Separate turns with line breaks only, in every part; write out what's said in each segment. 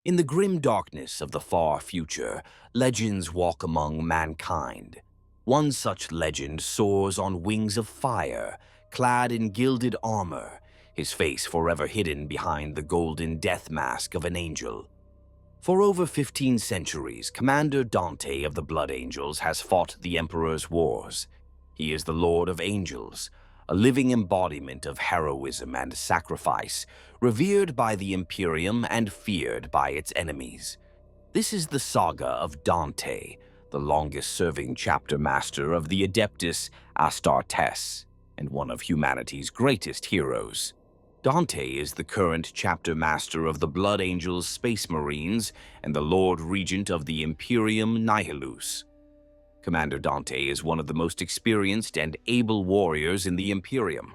In the grim darkness of the far future, legends walk among mankind. One such legend soars on wings of fire, clad in gilded armor, his face forever hidden behind the golden death mask of an angel. For over 15 centuries, Commander Dante of the Blood Angels has fought the Emperor's wars. He is the Lord of Angels, a living embodiment of heroism and sacrifice, revered by the Imperium and feared by its enemies. This is the saga of Dante, the longest-serving chapter master of the Adeptus Astartes, and one of humanity's greatest heroes. Dante is the current chapter master of the Blood Angels Space Marines and the Lord Regent of the Imperium Nihilus. Commander Dante is one of the most experienced and able warriors in the Imperium.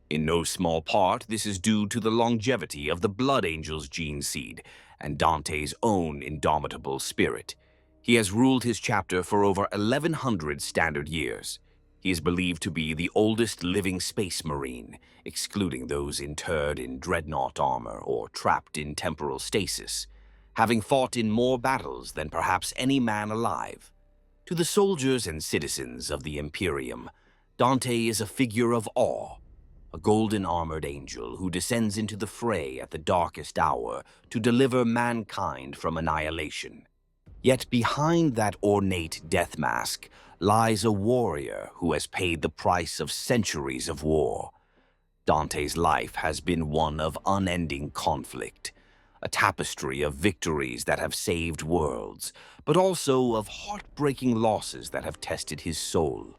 In no small part, this is due to the longevity of the Blood Angels gene seed and Dante's own indomitable spirit. He has ruled his chapter for over 1,100 standard years. He is believed to be the oldest living space marine, excluding those interred in dreadnought armor or trapped in temporal stasis, having fought in more battles than perhaps any man alive. To the soldiers and citizens of the Imperium, Dante is a figure of awe, a golden-armored angel who descends into the fray at the darkest hour to deliver mankind from annihilation. Yet behind that ornate death mask lies a warrior who has paid the price of centuries of war. Dante's life has been one of unending conflict, a tapestry of victories that have saved worlds, but also of heartbreaking losses that have tested his soul.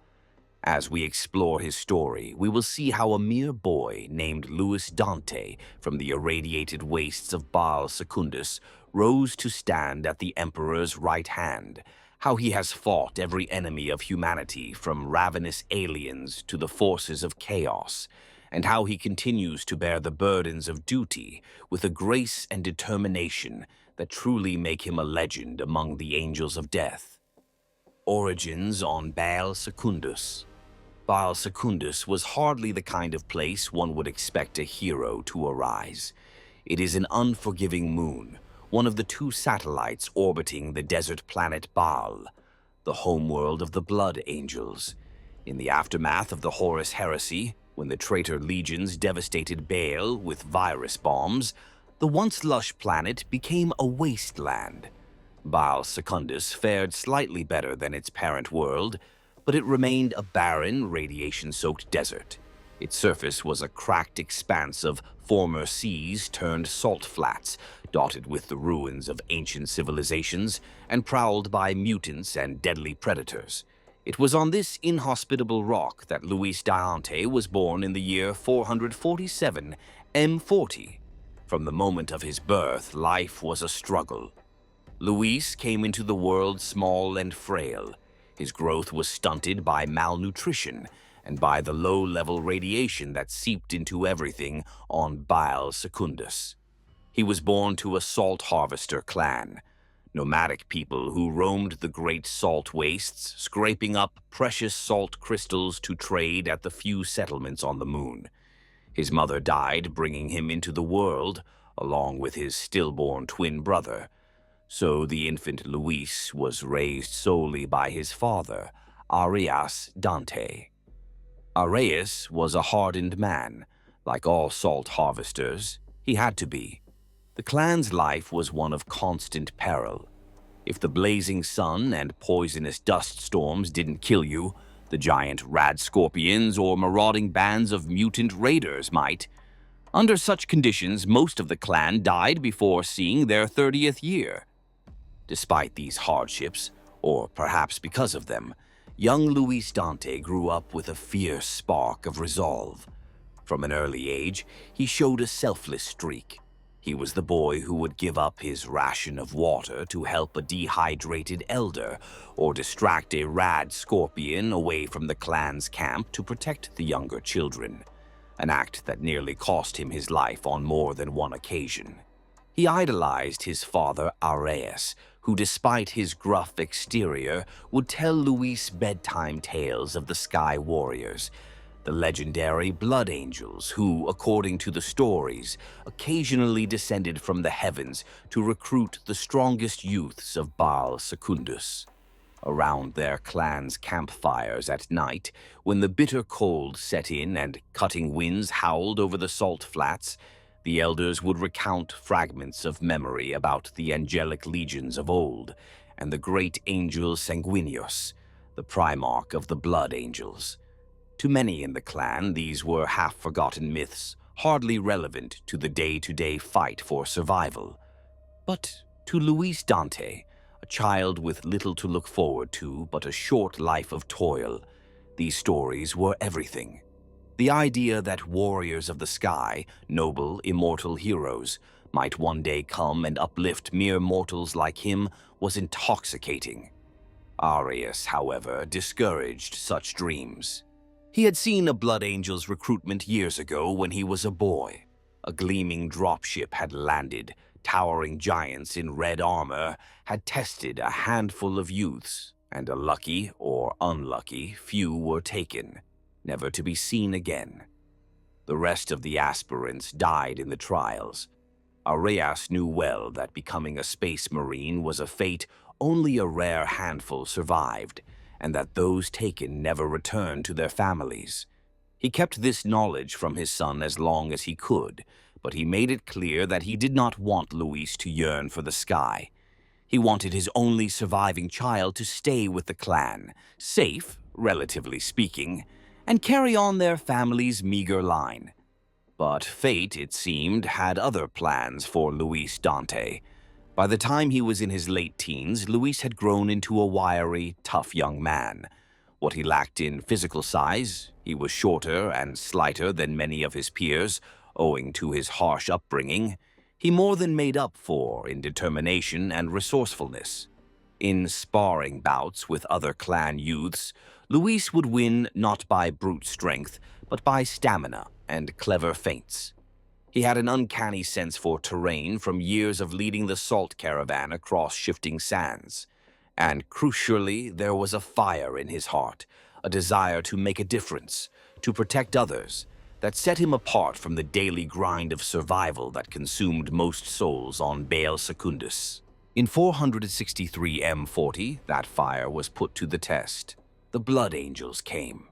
As we explore his story, we will see how a mere boy named Louis Dante from the irradiated wastes of Baal Secundus rose to stand at the Emperor's right hand, how he has fought every enemy of humanity from ravenous aliens to the forces of chaos, and how he continues to bear the burdens of duty with a grace and determination that truly make him a legend among the angels of death. Origins on Baal Secundus. Baal Secundus was hardly the kind of place one would expect a hero to arise. It is an unforgiving moon, one of the 2 satellites orbiting the desert planet Baal, the homeworld of the Blood Angels. In the aftermath of the Horus Heresy, when the traitor legions devastated Baal with virus bombs, the once lush planet became a wasteland. Baal Secundus fared slightly better than its parent world, but it remained a barren, radiation-soaked desert. Its surface was a cracked expanse of former seas turned salt flats, dotted with the ruins of ancient civilizations and prowled by mutants and deadly predators. It was on this inhospitable rock that Louis Dante was born in the year 447 M40. From the moment of his birth, life was a struggle. Louis came into the world small and frail. His growth was stunted by malnutrition and by the low-level radiation that seeped into everything on Baal Secundus. He was born to a salt harvester clan, nomadic people who roamed the great salt wastes, scraping up precious salt crystals to trade at the few settlements on the moon. His mother died, bringing him into the world, along with his stillborn twin brother. So the infant Louis was raised solely by his father, Arias Dante. Arias was a hardened man. Like all salt harvesters, he had to be. The clan's life was one of constant peril. If the blazing sun and poisonous dust storms didn't kill you, the giant rad scorpions or marauding bands of mutant raiders might. Under such conditions, most of the clan died before seeing their 30th year. Despite these hardships, or perhaps because of them, young Louis Dante grew up with a fierce spark of resolve. From an early age, he showed a selfless streak. He was the boy who would give up his ration of water to help a dehydrated elder, or distract a rad scorpion away from the clan's camp to protect the younger children, an act that nearly cost him his life on more than one occasion. He idolized his father Arias, who despite his gruff exterior would tell Louis bedtime tales of the Sky Warriors, the legendary Blood Angels who, according to the stories, occasionally descended from the heavens to recruit the strongest youths of Baal Secundus. Around their clan's campfires at night, when the bitter cold set in and cutting winds howled over the salt flats, the elders would recount fragments of memory about the angelic legions of old and the great angel Sanguinius, the primarch of the Blood Angels. To many in the clan, these were half-forgotten myths, hardly relevant to the day-to-day fight for survival. But to Luis Dante, a child with little to look forward to but a short life of toil, these stories were everything. The idea that warriors of the sky, noble, immortal heroes, might one day come and uplift mere mortals like him was intoxicating. Arius, however, discouraged such dreams. He had seen a Blood Angel's recruitment years ago when he was a boy. A gleaming dropship had landed. Towering giants in red armor had tested a handful of youths, and a lucky or unlucky few were taken, never to be seen again. The rest of the aspirants died in the trials. Arias knew well that becoming a space marine was a fate only a rare handful survived, and that those taken never returned to their families. He kept this knowledge from his son as long as he could, but he made it clear that he did not want Luis to yearn for the sky. He wanted his only surviving child to stay with the clan, safe, relatively speaking, and carry on their family's meager line. But fate, it seemed, had other plans for Luis Dante. By the time he was in his late teens, Luis had grown into a wiry, tough young man. What he lacked in physical size, he was shorter and slighter than many of his peers, owing to his harsh upbringing, he more than made up for in determination and resourcefulness. In sparring bouts with other clan youths, Luis would win not by brute strength, but by stamina and clever feints. He had an uncanny sense for terrain from years of leading the salt caravan across shifting sands. And crucially, there was a fire in his heart, a desire to make a difference, to protect others, that set him apart from the daily grind of survival that consumed most souls on Baal Secundus. In 463 M40, that fire was put to the test. The Blood Angels came.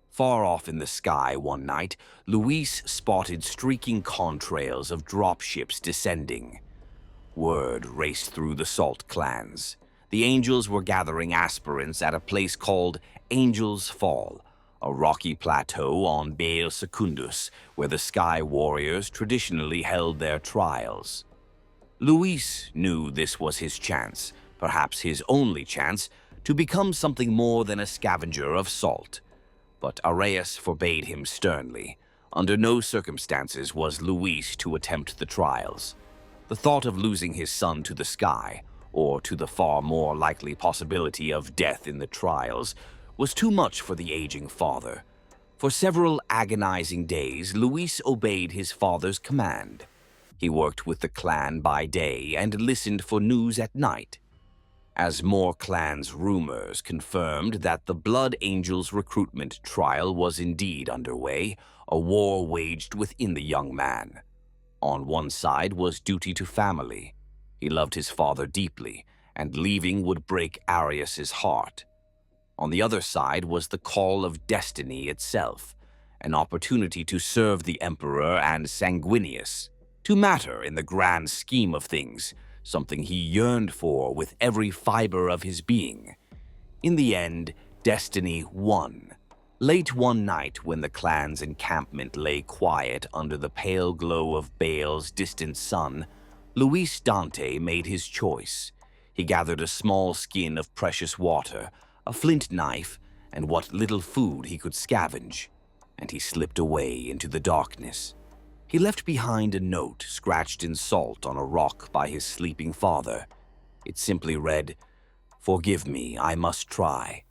Far off in the sky one night, Luis spotted streaking contrails of dropships descending. Word raced through the Salt clans. The Angels were gathering aspirants at a place called Angel's Fall, a rocky plateau on Baal Secundus, where the Sky Warriors traditionally held their trials. Luis knew this was his chance, perhaps his only chance, to become something more than a scavenger of salt. But Arias forbade him sternly. Under no circumstances was Luis to attempt the trials. The thought of losing his son to the sky, or to the far more likely possibility of death in the trials, was too much for the aging father. For several agonizing days, Luis obeyed his father's command. He worked with the clan by day and listened for news at night. As more clans' rumors confirmed that the Blood Angels' recruitment trial was indeed underway, a war waged within the young man. On one side was duty to family. He loved his father deeply, and leaving would break Arias's heart. On the other side was the call of destiny itself, an opportunity to serve the Emperor and Sanguinius, to matter in the grand scheme of things, something he yearned for with every fiber of his being. In the end, destiny won. Late one night, when the clan's encampment lay quiet under the pale glow of Baal's distant sun, Luis Dante made his choice. He gathered a small skin of precious water, a flint knife, and what little food he could scavenge, and he slipped away into the darkness. He left behind a note scratched in salt on a rock by his sleeping father. It simply read, "Forgive me, I must try."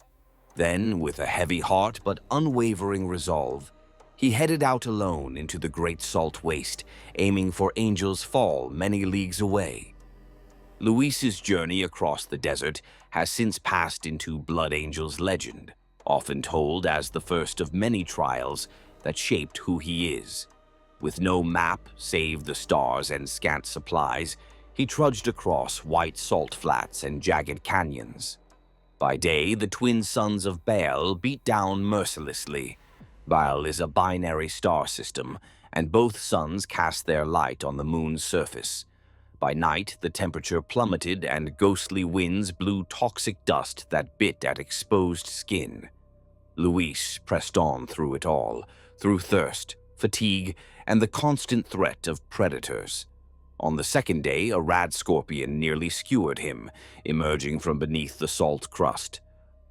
Then, with a heavy heart but unwavering resolve, he headed out alone into the great salt waste, aiming for Angel's Fall many leagues away. Luis's journey across the desert has since passed into Blood Angel's legend, often told as the first of many trials that shaped who he is. With no map save the stars and scant supplies, he trudged across white salt flats and jagged canyons. By day, the twin sons of Baal beat down mercilessly. Baal is a binary star system, and both suns cast their light on the moon's surface. By night, the temperature plummeted and ghostly winds blew toxic dust that bit at exposed skin. Luis pressed on through it all, through thirst, fatigue, and the constant threat of predators. On the second day, a rad scorpion nearly skewered him, emerging from beneath the salt crust.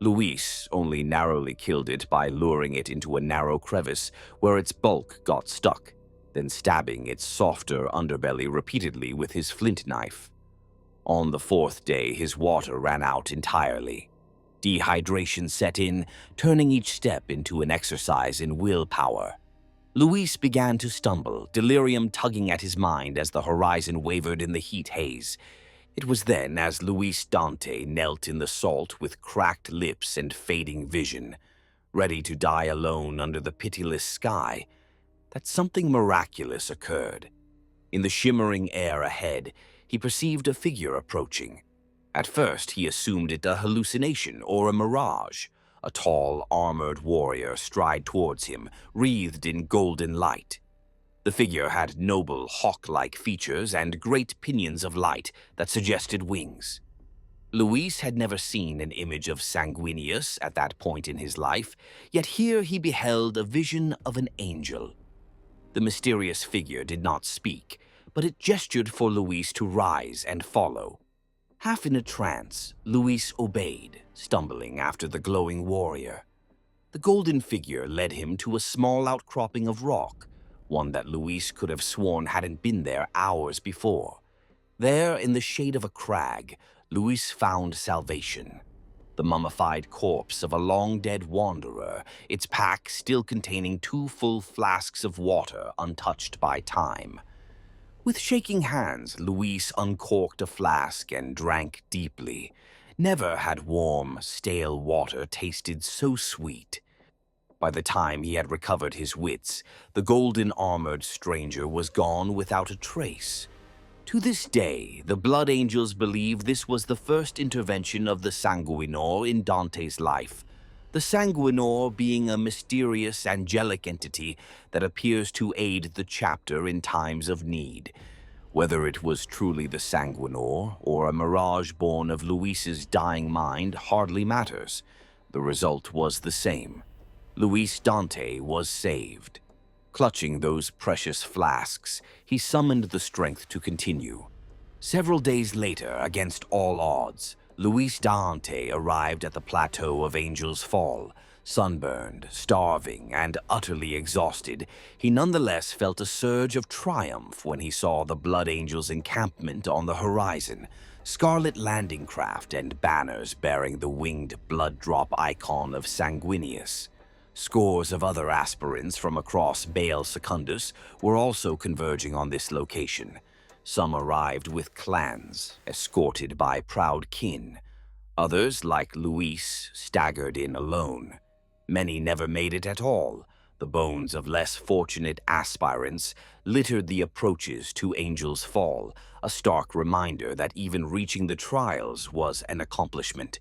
Luis only narrowly killed it by luring it into a narrow crevice where its bulk got stuck, then stabbing its softer underbelly repeatedly with his flint knife. On the fourth day, his water ran out entirely. Dehydration set in, turning each step into an exercise in willpower. Luis began to stumble, delirium tugging at his mind as the horizon wavered in the heat haze. It was then, as Luis Dante knelt in the salt with cracked lips and fading vision, ready to die alone under the pitiless sky, that something miraculous occurred. In the shimmering air ahead, he perceived a figure approaching. At first, he assumed it a hallucination or a mirage. A tall, armored warrior stride towards him, wreathed in golden light. The figure had noble, hawk-like features and great pinions of light that suggested wings. Luis had never seen an image of Sanguinius at that point in his life, yet here he beheld a vision of an angel. The mysterious figure did not speak, but it gestured for Luis to rise and follow. Half in a trance, Luis obeyed, stumbling after the glowing warrior. The golden figure led him to a small outcropping of rock, one that Luis could have sworn hadn't been there hours before. There, in the shade of a crag, Luis found salvation. The mummified corpse of a long-dead wanderer, its pack still containing 2 full flasks of water untouched by time. With shaking hands, Luis uncorked a flask and drank deeply. Never had warm, stale water tasted so sweet. By the time he had recovered his wits, the golden-armored stranger was gone without a trace. To this day, the Blood Angels believe this was the first intervention of the Sanguinor in Dante's life, the Sanguinor being a mysterious angelic entity that appears to aid the chapter in times of need. Whether it was truly the Sanguinor or a mirage born of Luis's dying mind hardly matters. The result was the same. Luis Dante was saved. Clutching those precious flasks, he summoned the strength to continue. Several days later, against all odds, Luis Dante arrived at the plateau of Angel's Fall. Sunburned, starving, and utterly exhausted, he nonetheless felt a surge of triumph when he saw the Blood Angels' encampment on the horizon, scarlet landing craft and banners bearing the winged blood drop icon of Sanguinius. Scores of other aspirants from across Baal Secundus were also converging on this location. Some arrived with clans, escorted by proud kin. Others, like Luis, staggered in alone. Many never made it at all. The bones of less fortunate aspirants littered the approaches to Angel's Fall, a stark reminder that even reaching the trials was an accomplishment.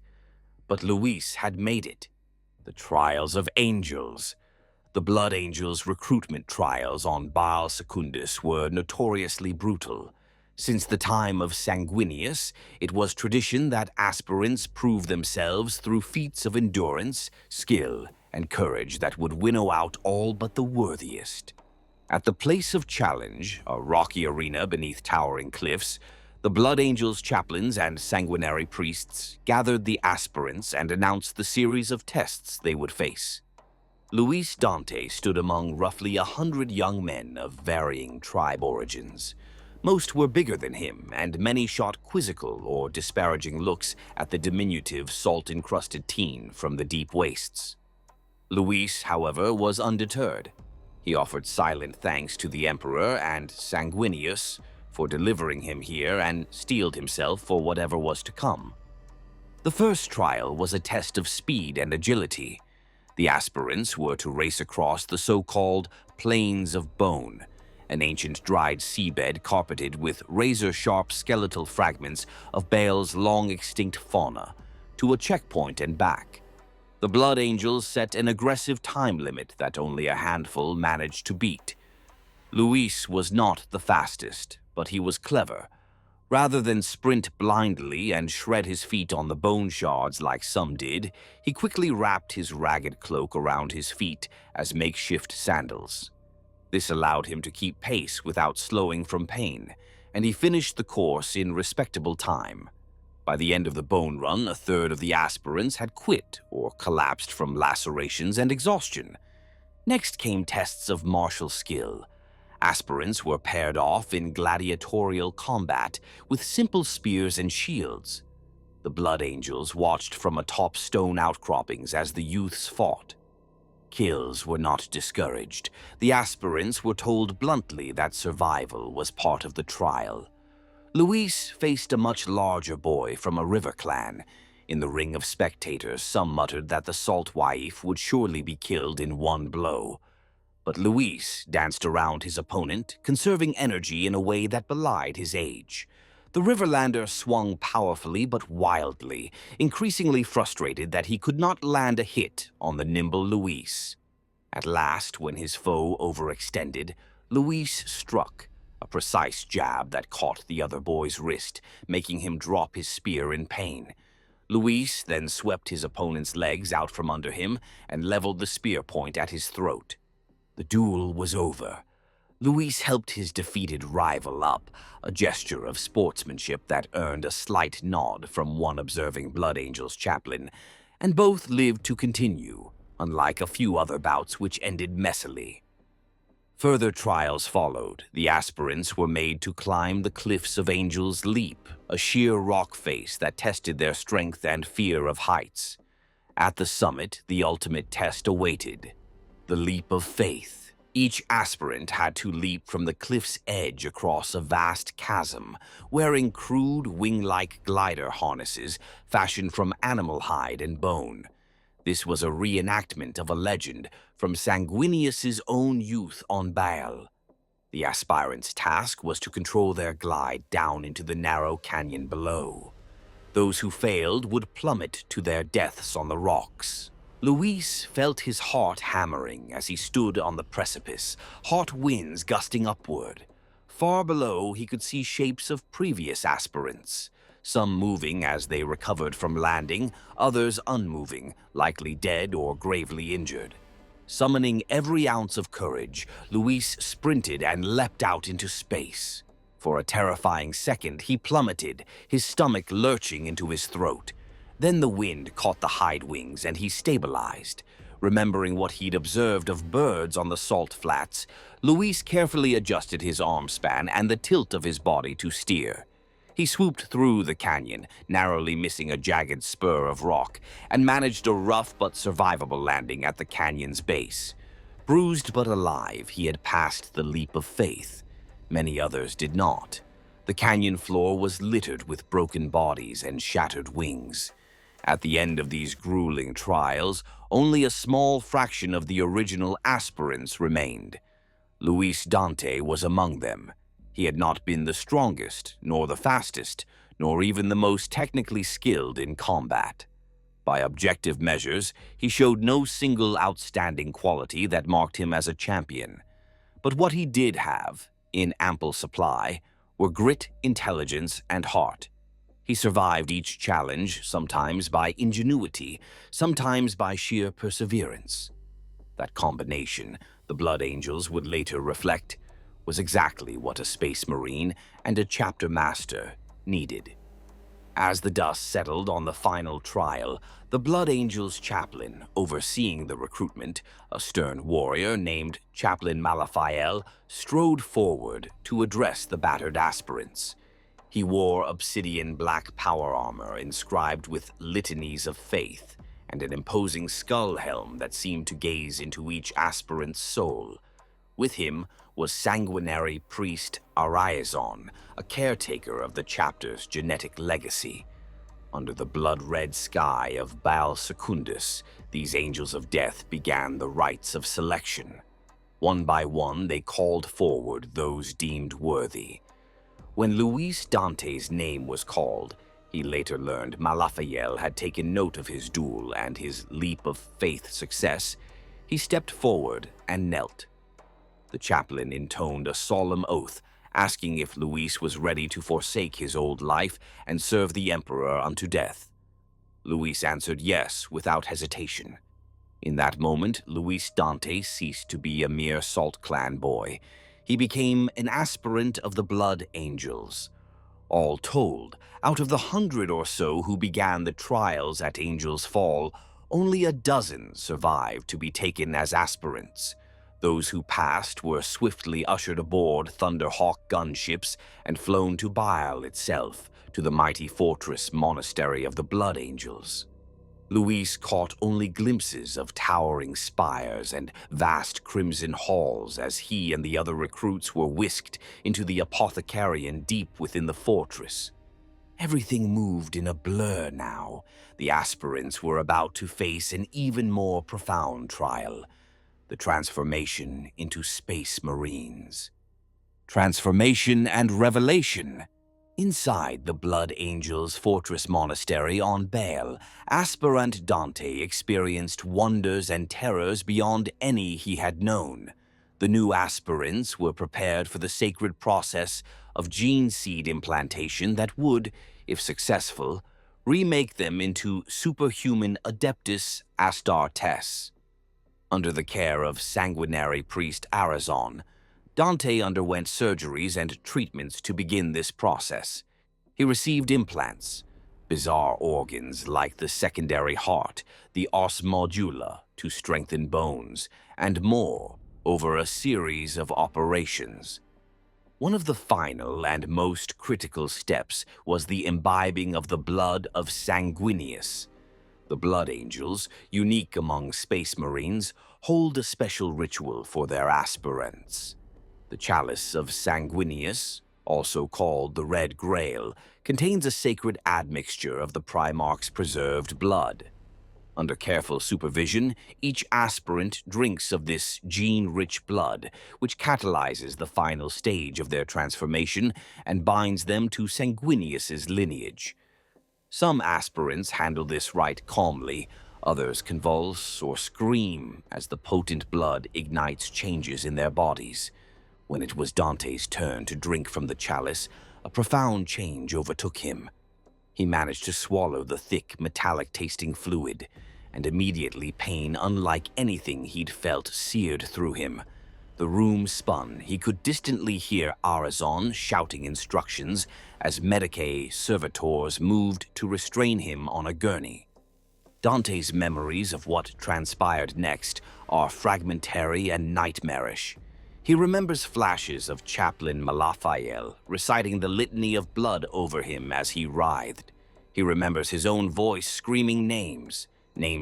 But Luis had made it. The Trials of Angels. The Blood Angels' recruitment trials on Baal Secundus were notoriously brutal. Since the time of Sanguinius, it was tradition that aspirants prove themselves through feats of endurance, skill, and courage that would winnow out all but the worthiest. At the place of challenge, a rocky arena beneath towering cliffs, the Blood Angels' chaplains and sanguinary priests gathered the aspirants and announced the series of tests they would face. Luis Dante stood among roughly 100 young men of varying tribe origins. Most were bigger than him, and many shot quizzical or disparaging looks at the diminutive, salt-encrusted teen from the deep wastes. Luis, however, was undeterred. He offered silent thanks to the Emperor and Sanguinius for delivering him here and steeled himself for whatever was to come. The first trial was a test of speed and agility. The aspirants were to race across the so-called Plains of Bone, an ancient dried seabed carpeted with razor-sharp skeletal fragments of Baal's long-extinct fauna, to a checkpoint and back. The Blood Angels set an aggressive time limit that only a handful managed to beat. Luis was not the fastest, but he was clever. Rather than sprint blindly and shred his feet on the bone shards like some did, he quickly wrapped his ragged cloak around his feet as makeshift sandals. This allowed him to keep pace without slowing from pain, and he finished the course in respectable time. By the end of the bone run, a third of the aspirants had quit or collapsed from lacerations and exhaustion. Next came tests of martial skill. Aspirants were paired off in gladiatorial combat with simple spears and shields. The Blood Angels watched from atop stone outcroppings as the youths fought. Kills were not discouraged. The aspirants were told bluntly that survival was part of the trial. Luis faced a much larger boy from a river clan. In the ring of spectators, some muttered that the Salt Waif would surely be killed in one blow. But Luis danced around his opponent, conserving energy in a way that belied his age. The Riverlander swung powerfully but wildly, increasingly frustrated that he could not land a hit on the nimble Luis. At last, when his foe overextended, Luis struck, a precise jab that caught the other boy's wrist, making him drop his spear in pain. Luis then swept his opponent's legs out from under him and leveled the spear point at his throat. The duel was over. Luis helped his defeated rival up, a gesture of sportsmanship that earned a slight nod from one observing Blood Angel's chaplain, and both lived to continue, unlike a few other bouts which ended messily. Further trials followed. The aspirants were made to climb the cliffs of Angel's Leap, a sheer rock face that tested their strength and fear of heights. At the summit, the ultimate test awaited: the leap of faith. Each aspirant had to leap from the cliff's edge across a vast chasm, wearing crude wing-like glider harnesses fashioned from animal hide and bone. This was a reenactment of a legend from Sanguinius's own youth on Baal. The aspirants' task was to control their glide down into the narrow canyon below. Those who failed would plummet to their deaths on the rocks. Luis felt his heart hammering as he stood on the precipice, hot winds gusting upward. Far below, he could see shapes of previous aspirants, some moving as they recovered from landing, others unmoving, likely dead or gravely injured. Summoning every ounce of courage, Luis sprinted and leapt out into space. For a terrifying second, he plummeted, his stomach lurching into his throat. Then the wind caught the hide wings and he stabilized. Remembering what he'd observed of birds on the salt flats, Luis carefully adjusted his arm span and the tilt of his body to steer. He swooped through the canyon, narrowly missing a jagged spur of rock, and managed a rough but survivable landing at the canyon's base. Bruised but alive, he had passed the leap of faith. Many others did not. The canyon floor was littered with broken bodies and shattered wings. At the end of these grueling trials, only a small fraction of the original aspirants remained. Luis Dante was among them. He had not been the strongest, nor the fastest, nor even the most technically skilled in combat. By objective measures, he showed no single outstanding quality that marked him as a champion. But what he did have, in ample supply, were grit, intelligence, and heart. He survived each challenge, sometimes by ingenuity, sometimes by sheer perseverance. That combination, the Blood Angels would later reflect, was exactly what a Space Marine and a Chapter Master needed. As the dust settled on the final trial, the Blood Angels' chaplain, overseeing the recruitment, a stern warrior named Chaplain Malaphael, strode forward to address the battered aspirants. He wore obsidian black power armor inscribed with litanies of faith, and an imposing skull helm that seemed to gaze into each aspirant's soul. With him was sanguinary priest Ariazon, a caretaker of the chapter's genetic legacy. Under the blood-red sky of Baal Secundus, these angels of death began the rites of selection. One by one, they called forward those deemed worthy. When Luis Dante's name was called, he later learned Malaphael had taken note of his duel and his leap of faith success. He stepped forward and knelt. The chaplain intoned a solemn oath, asking if Luis was ready to forsake his old life and serve the Emperor unto death. Luis answered yes without hesitation. In that moment, Luis Dante ceased to be a mere Salt Clan boy. He became an aspirant of the Blood Angels. All told, out of the 100 or so who began the trials at Angel's Fall, only a dozen survived to be taken as aspirants. Those who passed were swiftly ushered aboard Thunderhawk gunships and flown to Baal itself, to the mighty fortress monastery of the Blood Angels. Luis caught only glimpses of towering spires and vast crimson halls as he and the other recruits were whisked into the apothecarian deep within the fortress. Everything moved in a blur now. The aspirants were about to face an even more profound trial: the transformation into Space Marines. Transformation and revelation. Inside the Blood Angels' fortress monastery on Baal, aspirant Dante experienced wonders and terrors beyond any he had known. The new aspirants were prepared for the sacred process of gene seed implantation that would, if successful, remake them into superhuman Adeptus Astartes. Under the care of sanguinary priest Arazon, Dante underwent surgeries and treatments to begin this process. He received implants, bizarre organs like the secondary heart, the os modula to strengthen bones, and more over a series of operations. One of the final and most critical steps was the imbibing of the blood of Sanguinius. The Blood Angels, unique among Space Marines, hold a special ritual for their aspirants. The chalice of Sanguinius, also called the Red Grail, contains a sacred admixture of the Primarch's preserved blood. Under careful supervision, each aspirant drinks of this gene-rich blood, which catalyzes the final stage of their transformation and binds them to Sanguinius's lineage. Some aspirants handle this rite calmly, others convulse or scream as the potent blood ignites changes in their bodies. When it was Dante's turn to drink from the chalice, a profound change overtook him. He managed to swallow the thick, metallic-tasting fluid, and immediately pain unlike anything he'd felt seared through him. The room spun. He could distantly hear Arazon shouting instructions as Medicae servitors moved to restrain him on a gurney. Dante's memories of what transpired next are fragmentary and nightmarish. He remembers flashes of Chaplain Malaphael reciting the litany of blood over him as he writhed. He remembers his own voice screaming names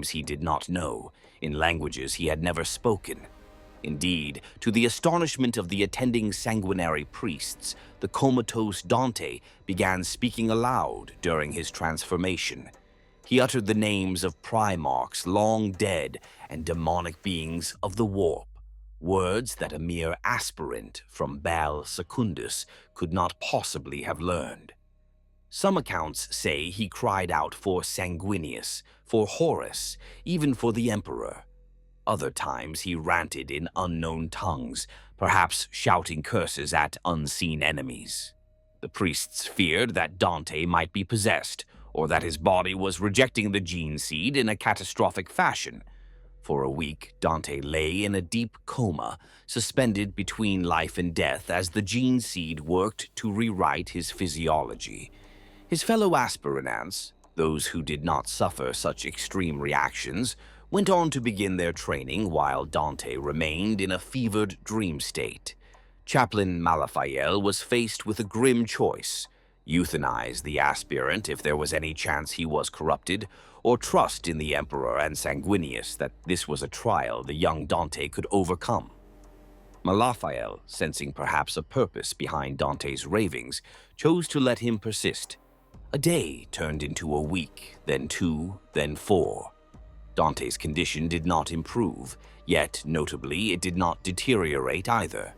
he did not know, in languages he had never spoken. Indeed, to the astonishment of the attending sanguinary priests, the comatose Dante began speaking aloud during his transformation. He uttered the names of Primarchs long dead and demonic beings of the warp. Words that a mere aspirant from Baal Secundus could not possibly have learned. Some accounts say he cried out for Sanguinius, for Horus, even for the Emperor. Other times he ranted in unknown tongues, perhaps shouting curses at unseen enemies. The priests feared that Dante might be possessed, or that his body was rejecting the gene seed in a catastrophic fashion. For a week, Dante lay in a deep coma, suspended between life and death as the gene seed worked to rewrite his physiology. His fellow aspirants, those who did not suffer such extreme reactions, went on to begin their training while Dante remained in a fevered dream state. Chaplain Malaphael was faced with a grim choice: euthanize the aspirant if there was any chance he was corrupted, or trust in the Emperor and Sanguinius that this was a trial the young Dante could overcome. Malaphael, sensing perhaps a purpose behind Dante's ravings, chose to let him persist. A day turned into a week, then 2, then 4. Dante's condition did not improve, yet notably it did not deteriorate either.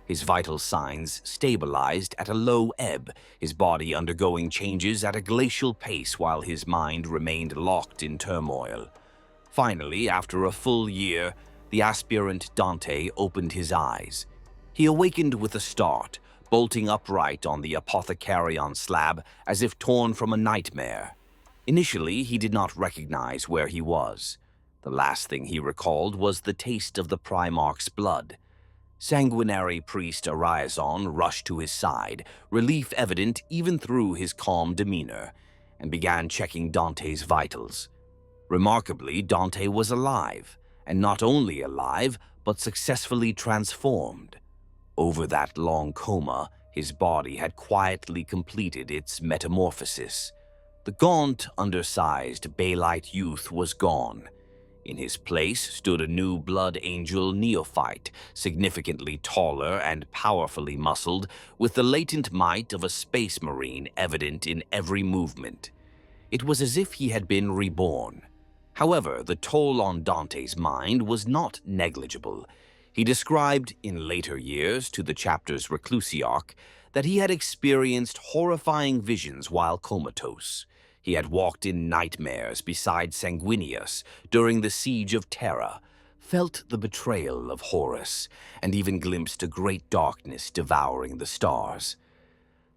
His vital signs stabilized at a low ebb, his body undergoing changes at a glacial pace while his mind remained locked in turmoil. Finally, after a full year, the aspirant Dante opened his eyes. He awakened with a start, bolting upright on the apothecarion slab as if torn from a nightmare. Initially, he did not recognize where he was. The last thing he recalled was the taste of the Primarch's blood. Sanguinary priest Ariazon rushed to his side, relief evident even through his calm demeanor, and began checking Dante's vitals. Remarkably, Dante was alive, and not only alive, but successfully transformed. Over that long coma, his body had quietly completed its metamorphosis. The gaunt, undersized Baalite youth was gone. In his place stood a new blood angel neophyte, significantly taller and powerfully muscled, with the latent might of a space marine evident in every movement. It was as if he had been reborn. However, the toll on Dante's mind was not negligible. He described, in later years, to the chapter's reclusiarch, that he had experienced horrifying visions while comatose. He had walked in nightmares beside Sanguinius during the Siege of Terra, felt the betrayal of Horus, and even glimpsed a great darkness devouring the stars.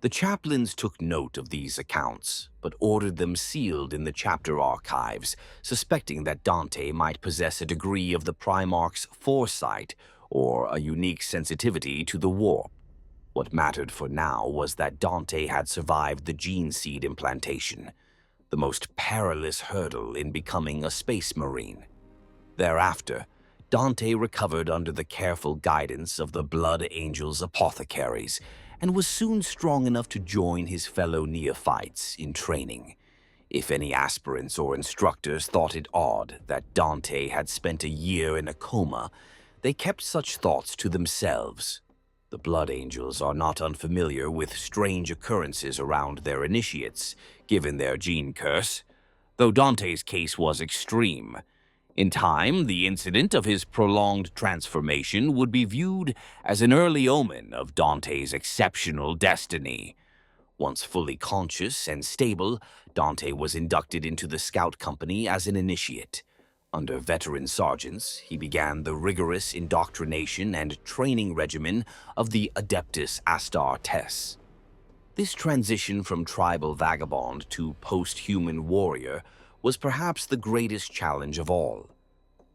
The chaplains took note of these accounts, but ordered them sealed in the chapter archives, suspecting that Dante might possess a degree of the Primarch's foresight or a unique sensitivity to the warp. What mattered for now was that Dante had survived the gene seed implantation, the most perilous hurdle in becoming a space marine. Thereafter, Dante recovered under the careful guidance of the Blood Angel's apothecaries and was soon strong enough to join his fellow neophytes in training. If any aspirants or instructors thought it odd that Dante had spent a year in a coma, they kept such thoughts to themselves. The Blood Angels are not unfamiliar with strange occurrences around their initiates, given their gene curse, though Dante's case was extreme. In time, the incident of his prolonged transformation would be viewed as an early omen of Dante's exceptional destiny. Once fully conscious and stable, Dante was inducted into the scout company as an initiate. Under veteran sergeants, he began the rigorous indoctrination and training regimen of the Adeptus Astartes. This transition from tribal vagabond to post-human warrior was perhaps the greatest challenge of all.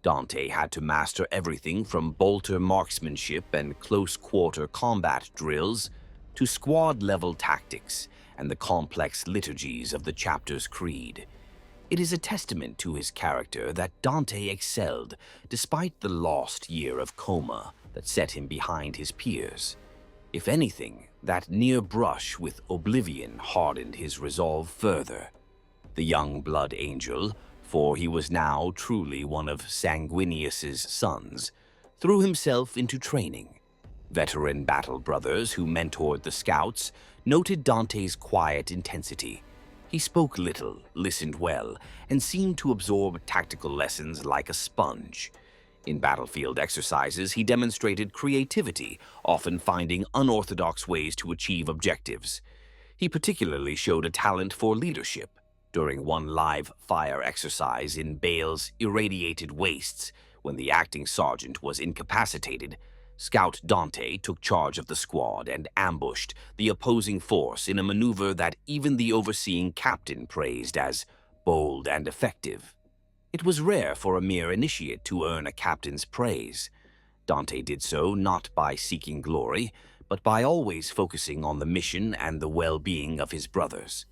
Dante had to master everything from bolter marksmanship and close-quarter combat drills to squad-level tactics and the complex liturgies of the chapter's creed. It is a testament to his character that Dante excelled despite the lost year of coma that set him behind his peers. If anything, that near brush with oblivion hardened his resolve further. The young Blood Angel, for he was now truly one of Sanguinius's sons, threw himself into training. Veteran battle brothers who mentored the scouts noted Dante's quiet intensity. He spoke little, listened well, and seemed to absorb tactical lessons like a sponge. In battlefield exercises, he demonstrated creativity, often finding unorthodox ways to achieve objectives. He particularly showed a talent for leadership. During one live fire exercise in Baal's irradiated wastes, when the acting sergeant was incapacitated, Scout Dante took charge of the squad and ambushed the opposing force in a maneuver that even the overseeing captain praised as bold and effective. It was rare for a mere initiate to earn a captain's praise. Dante did so not by seeking glory, but by always focusing on the mission and the well-being of his brothers.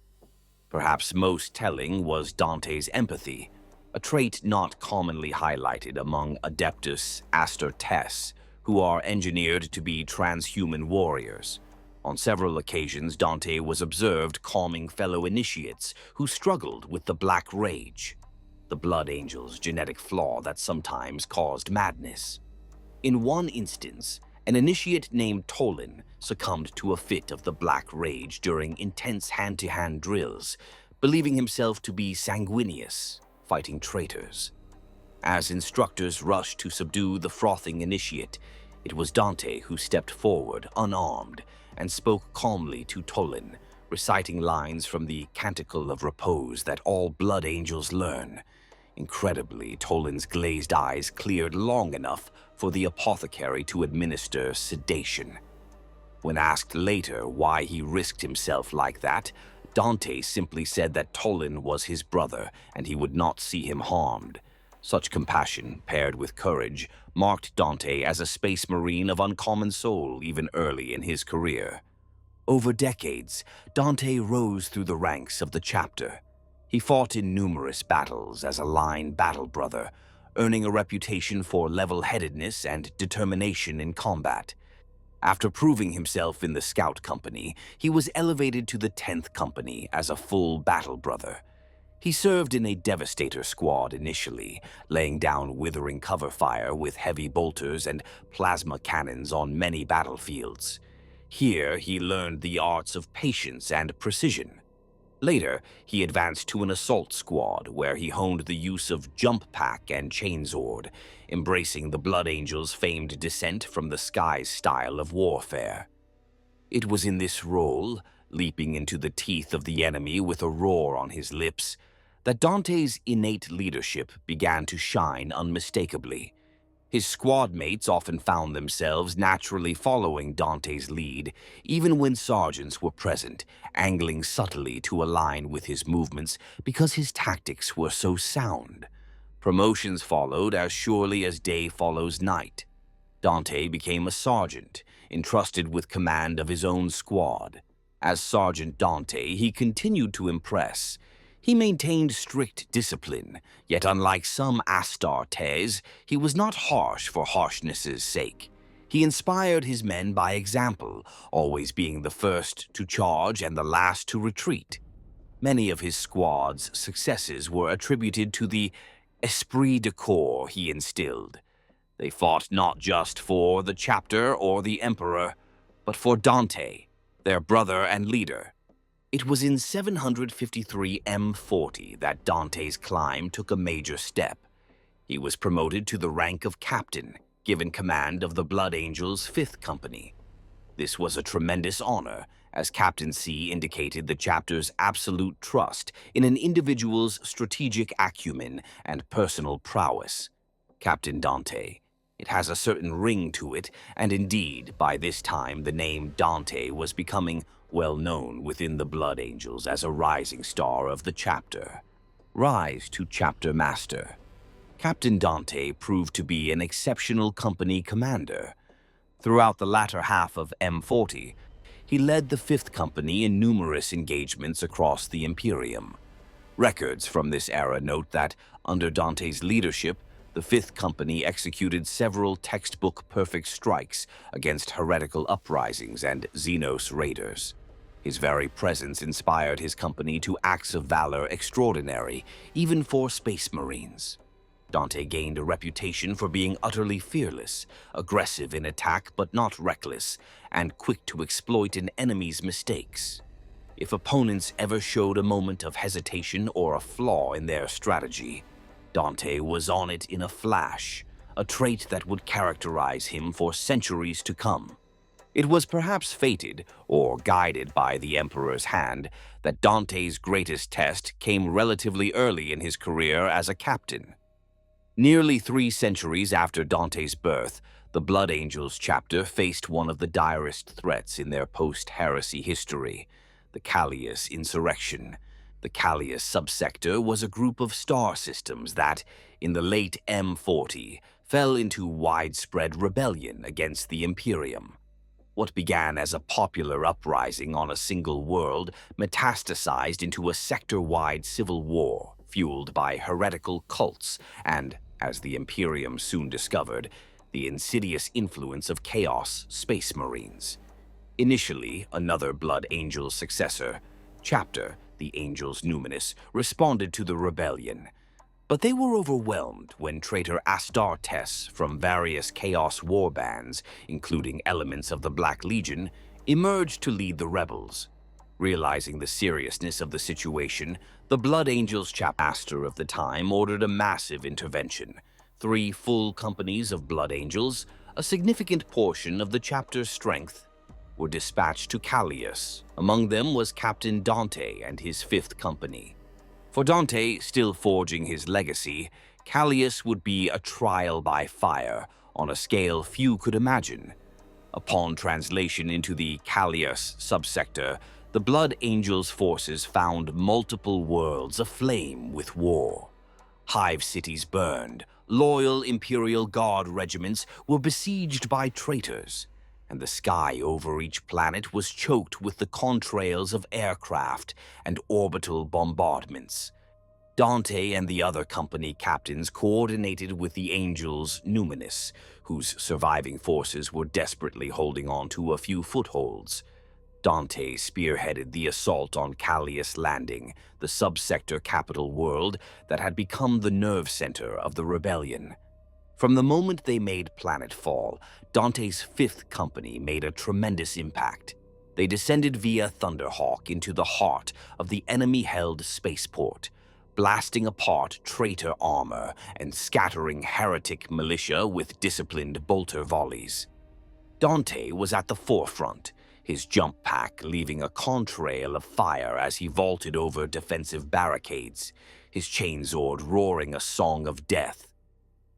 Perhaps most telling was Dante's empathy, a trait not commonly highlighted among Adeptus Astartes, who are engineered to be transhuman warriors. On several occasions, Dante was observed calming fellow initiates who struggled with the Black Rage, the Blood Angel's genetic flaw that sometimes caused madness. In one instance, An initiate named Tolin succumbed to a fit of the Black Rage during intense hand-to-hand drills, believing himself to be sanguineous, fighting traitors. As instructors rushed to subdue the frothing initiate, it was Dante who stepped forward, unarmed, and spoke calmly to Tolin, reciting lines from the Canticle of Repose that all blood angels learn. Incredibly, Tolin's glazed eyes cleared long enough for the apothecary to administer sedation. When asked later why he risked himself like that, Dante simply said that Tolin was his brother and he would not see him harmed. Such compassion, paired with courage, marked Dante as a space marine of uncommon soul even early in his career. Over decades, Dante rose through the ranks of the chapter. He fought in numerous battles as a line battle brother, earning a reputation for level-headedness and determination in combat. After proving himself in the Scout Company, he was elevated to the 10th Company as a full battle brother. He served in a Devastator squad initially, laying down withering cover fire with heavy bolters and plasma cannons on many battlefields. Here, he learned the arts of patience and precision. Later, he advanced to an assault squad where he honed the use of jump pack and chainsword, embracing the Blood Angels' famed descent from the skies style of warfare. It was in this role, leaping into the teeth of the enemy with a roar on his lips, that Dante's innate leadership began to shine unmistakably. His squad mates often found themselves naturally following Dante's lead, even when sergeants were present, angling subtly to align with his movements because his tactics were so sound. Promotions followed as surely as day follows night. Dante became a sergeant, entrusted with command of his own squad. As Sergeant Dante, he continued to impress. He maintained strict discipline, yet unlike some Astartes, he was not harsh for harshness' sake. He inspired his men by example, always being the first to charge and the last to retreat. Many of his squad's successes were attributed to the esprit de corps he instilled. They fought not just for the chapter or the emperor, but for Dante, their brother and leader. It was in 753 M40 that Dante's climb took a major step. He was promoted to the rank of captain, given command of the Blood Angels' 5th Company. This was a tremendous honor, as captaincy indicated the chapter's absolute trust in an individual's strategic acumen and personal prowess. Captain Dante. It has a certain ring to it, and indeed, by this time the name Dante was becoming well known within the Blood Angels as a rising star of the chapter. Rise to Chapter Master. Captain Dante proved to be an exceptional company commander. Throughout the latter half of M40, he led the 5th Company in numerous engagements across the Imperium. Records from this era note that, under Dante's leadership, the 5th Company executed several textbook-perfect strikes against heretical uprisings and Xenos raiders. His very presence inspired his company to acts of valor extraordinary, even for Space Marines. Dante gained a reputation for being utterly fearless, aggressive in attack but not reckless, and quick to exploit an enemy's mistakes. If opponents ever showed a moment of hesitation or a flaw in their strategy, Dante was on it in a flash, a trait that would characterize him for centuries to come. It was perhaps fated, or guided by the Emperor's hand, that Dante's greatest test came relatively early in his career as a captain. Nearly 3 centuries after Dante's birth, the Blood Angels chapter faced one of the direst threats in their post-heresy history, the Callius insurrection. The Callius subsector was a group of star systems that, in the late M40, fell into widespread rebellion against the Imperium. What began as a popular uprising on a single world metastasized into a sector-wide civil war fueled by heretical cults and, as the Imperium soon discovered, the insidious influence of Chaos Space Marines. Initially, another Blood Angel successor, Chapter, the Angels Numinous, responded to the rebellion. But they were overwhelmed when traitor Astartes from various Chaos warbands, including elements of the Black Legion, emerged to lead the rebels. Realizing the seriousness of the situation, the Blood Angels chapter of the time ordered a massive intervention. 3 full companies of Blood Angels, a significant portion of the chapter's strength, were dispatched to Callias. Among them was Captain Dante and his 5th company. For Dante, still forging his legacy, Callias would be a trial by fire on a scale few could imagine. Upon translation into the Callias subsector, the Blood Angels' forces found multiple worlds aflame with war. Hive cities burned, loyal Imperial Guard regiments were besieged by traitors, and the sky over each planet was choked with the contrails of aircraft and orbital bombardments. Dante and the other company captains coordinated with the Angels Numinous, whose surviving forces were desperately holding on to a few footholds. Dante spearheaded the assault on Callias Landing, the subsector capital world that had become the nerve center of the rebellion. From the moment they made planetfall, Dante's 5th company made a tremendous impact. They descended via Thunderhawk into the heart of the enemy-held spaceport, blasting apart traitor armor and scattering heretic militia with disciplined bolter volleys. Dante was at the forefront, his jump pack leaving a contrail of fire as he vaulted over defensive barricades, his chainsword roaring a song of death.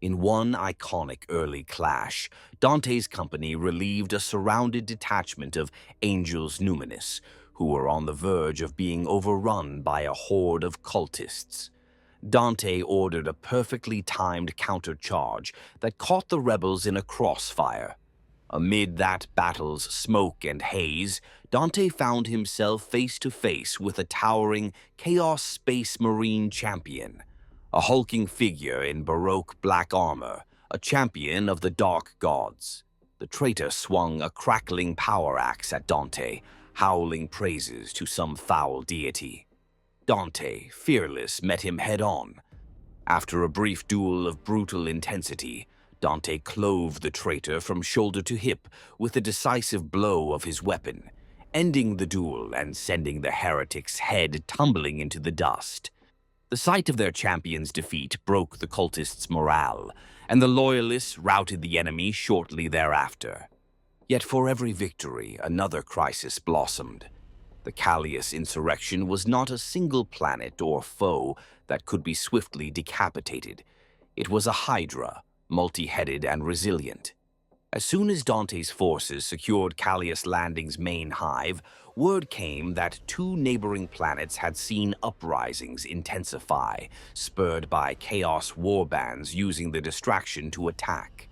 In one iconic early clash, Dante's company relieved a surrounded detachment of Angels Numinous, who were on the verge of being overrun by a horde of cultists. Dante ordered a perfectly timed countercharge that caught the rebels in a crossfire. Amid that battle's smoke and haze, Dante found himself face to face with a towering Chaos Space Marine champion, a hulking figure in Baroque black armor, a champion of the Dark Gods. The traitor swung a crackling power axe at Dante, howling praises to some foul deity. Dante, fearless, met him head-on. After a brief duel of brutal intensity, Dante clove the traitor from shoulder to hip with a decisive blow of his weapon, ending the duel and sending the heretic's head tumbling into the dust. The sight of their champion's defeat broke the cultists' morale, and the loyalists routed the enemy shortly thereafter. Yet for every victory, another crisis blossomed. The Callias insurrection was not a single planet or foe that could be swiftly decapitated. It was a hydra, multi-headed and resilient. As soon as Dante's forces secured Callias Landing's main hive, word came that 2 neighboring planets had seen uprisings intensify, spurred by Chaos warbands using the distraction to attack.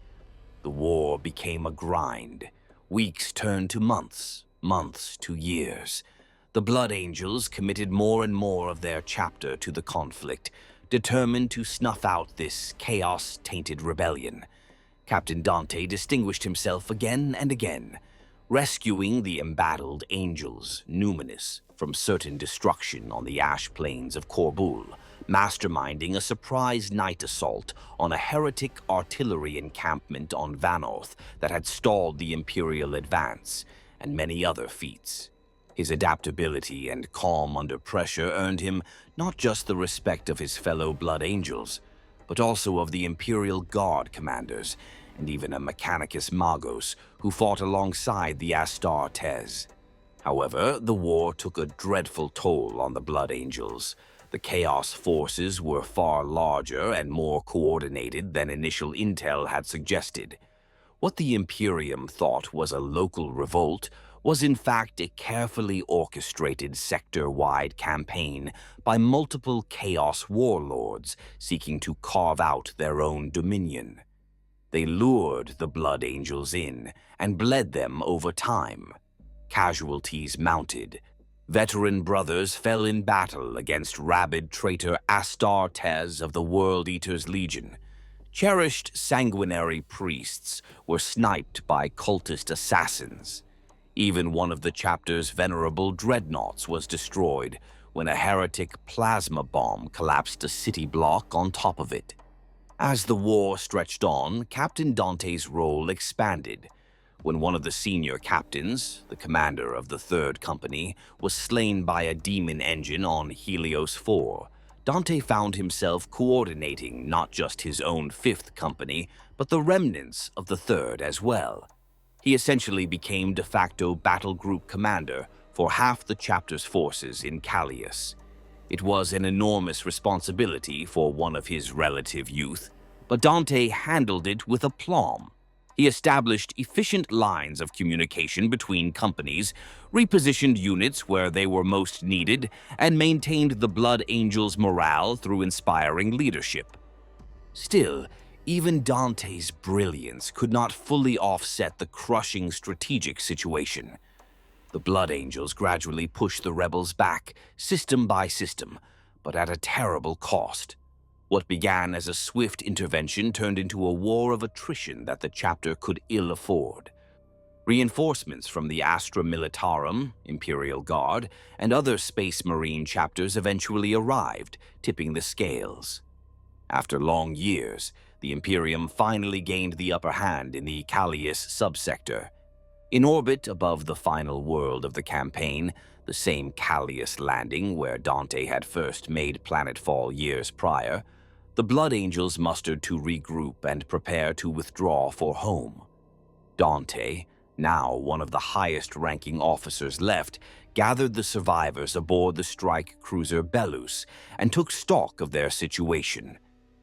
The war became a grind. Weeks turned to months, months to years. The Blood Angels committed more and more of their chapter to the conflict, determined to snuff out this chaos-tainted rebellion. Captain Dante distinguished himself again and again, rescuing the embattled Angels Numinous from certain destruction on the ash plains of Korbul, masterminding a surprise night assault on a heretic artillery encampment on Vanoth that had stalled the Imperial advance, and many other feats. His adaptability and calm under pressure earned him not just the respect of his fellow Blood Angels, but also of the Imperial Guard commanders, and even a Mechanicus Magos who fought alongside the Astartes. However, the war took a dreadful toll on the Blood Angels. The Chaos forces were far larger and more coordinated than initial intel had suggested. What the Imperium thought was a local revolt was in fact a carefully orchestrated sector-wide campaign by multiple Chaos warlords seeking to carve out their own dominion. They lured the Blood Angels in and bled them over time. Casualties mounted. Veteran brothers fell in battle against rabid traitor Astartes of the World Eaters Legion. Cherished sanguinary priests were sniped by cultist assassins. Even one of the chapter's venerable dreadnoughts was destroyed, when a heretic plasma bomb collapsed a city block on top of it. As the war stretched on, Captain Dante's role expanded. When one of the senior captains, the commander of the Third Company, was slain by a demon engine on Helios 4, Dante found himself coordinating not just his own Fifth Company, but the remnants of the Third as well. He essentially became de facto battle group commander for half the chapter's forces in Callias. It was an enormous responsibility for one of his relative youth, but Dante handled it with aplomb. He established efficient lines of communication between companies, repositioned units where they were most needed, and maintained the Blood Angels' morale through inspiring leadership. Still, even Dante's brilliance could not fully offset the crushing strategic situation. The Blood Angels gradually pushed the rebels back, system by system, but at a terrible cost. What began as a swift intervention turned into a war of attrition that the chapter could ill afford. Reinforcements from the Astra Militarum, Imperial Guard, and other Space Marine chapters eventually arrived, tipping the scales. After long years, the Imperium finally gained the upper hand in the Callias subsector. In orbit above the final world of the campaign, the same Callias landing where Dante had first made planetfall years prior, the Blood Angels mustered to regroup and prepare to withdraw for home. Dante, now one of the highest-ranking officers left, gathered the survivors aboard the strike cruiser Belus and took stock of their situation.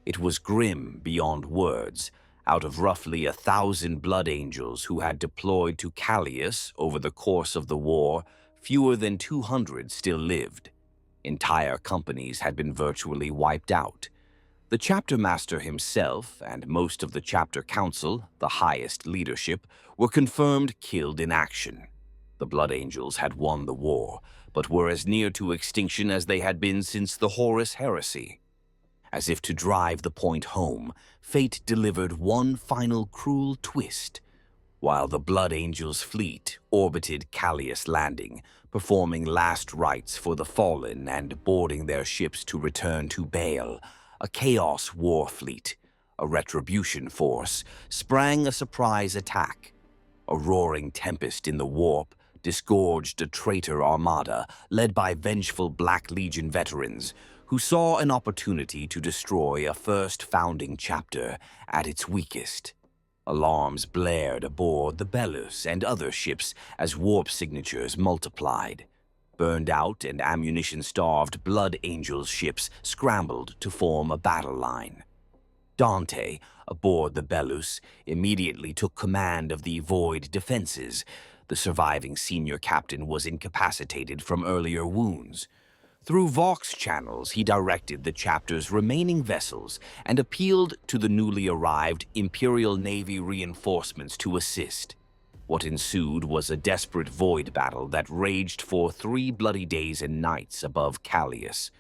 It was grim beyond words. Out of roughly 1,000 Blood Angels who had deployed to Callias over the course of the war, fewer than 200 still lived. Entire companies had been virtually wiped out. The chapter master himself and most of the chapter council, the highest leadership, were confirmed killed in action. The Blood Angels had won the war, but were as near to extinction as they had been since the Horus Heresy. As if to drive the point home, fate delivered one final cruel twist. While the Blood Angels' fleet orbited Callias Landing, performing last rites for the fallen and boarding their ships to return to Baal, a Chaos war fleet, a retribution force, sprang a surprise attack. A roaring tempest in the warp disgorged a traitor armada led by vengeful Black Legion veterans who saw an opportunity to destroy a first founding chapter at its weakest. Alarms blared aboard the Belus and other ships as warp signatures multiplied. Burned out and ammunition-starved Blood Angels ships scrambled to form a battle line. Dante, aboard the Belus, immediately took command of the Void defenses. The surviving senior captain was incapacitated from earlier wounds. Through Vox channels, he directed the chapter's remaining vessels and appealed to the newly arrived Imperial Navy reinforcements to assist. What ensued was a desperate void battle that raged for 3 bloody days and nights above Callias.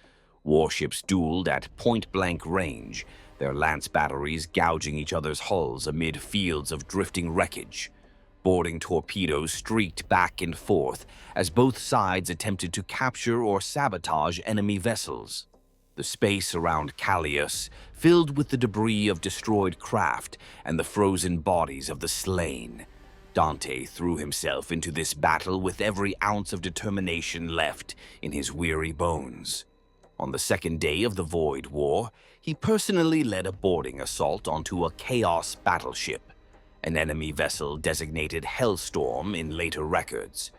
Warships dueled at point-blank range, their lance batteries gouging each other's hulls amid fields of drifting wreckage. Boarding torpedoes streaked back and forth as both sides attempted to capture or sabotage enemy vessels. The space around Callias filled with the debris of destroyed craft and the frozen bodies of the slain. Dante threw himself into this battle with every ounce of determination left in his weary bones. On the second day of the Void War, he personally led a boarding assault onto a Chaos battleship, an enemy vessel designated Hellstorm in later records.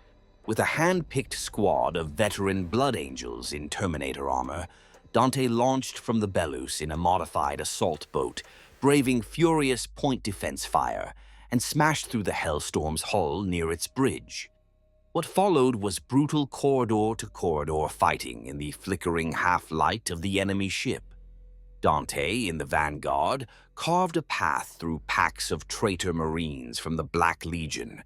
With a hand-picked squad of veteran Blood Angels in Terminator armor, Dante launched from the Belus in a modified assault boat, braving furious point defense fire, and smashed through the Hellstorm's hull near its bridge. What followed was brutal corridor-to-corridor fighting in the flickering half-light of the enemy ship. Dante, in the vanguard, carved a path through packs of traitor marines from the Black Legion.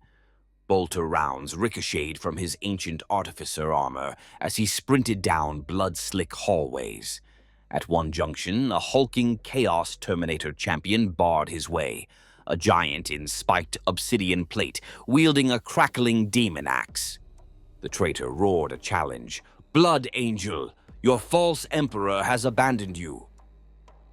Bolter rounds ricocheted from his ancient artificer armor as he sprinted down blood-slick hallways. At one junction, a hulking Chaos Terminator champion barred his way, a giant in spiked obsidian plate, wielding a crackling demon axe. The traitor roared a challenge, "Blood Angel, your false emperor has abandoned you."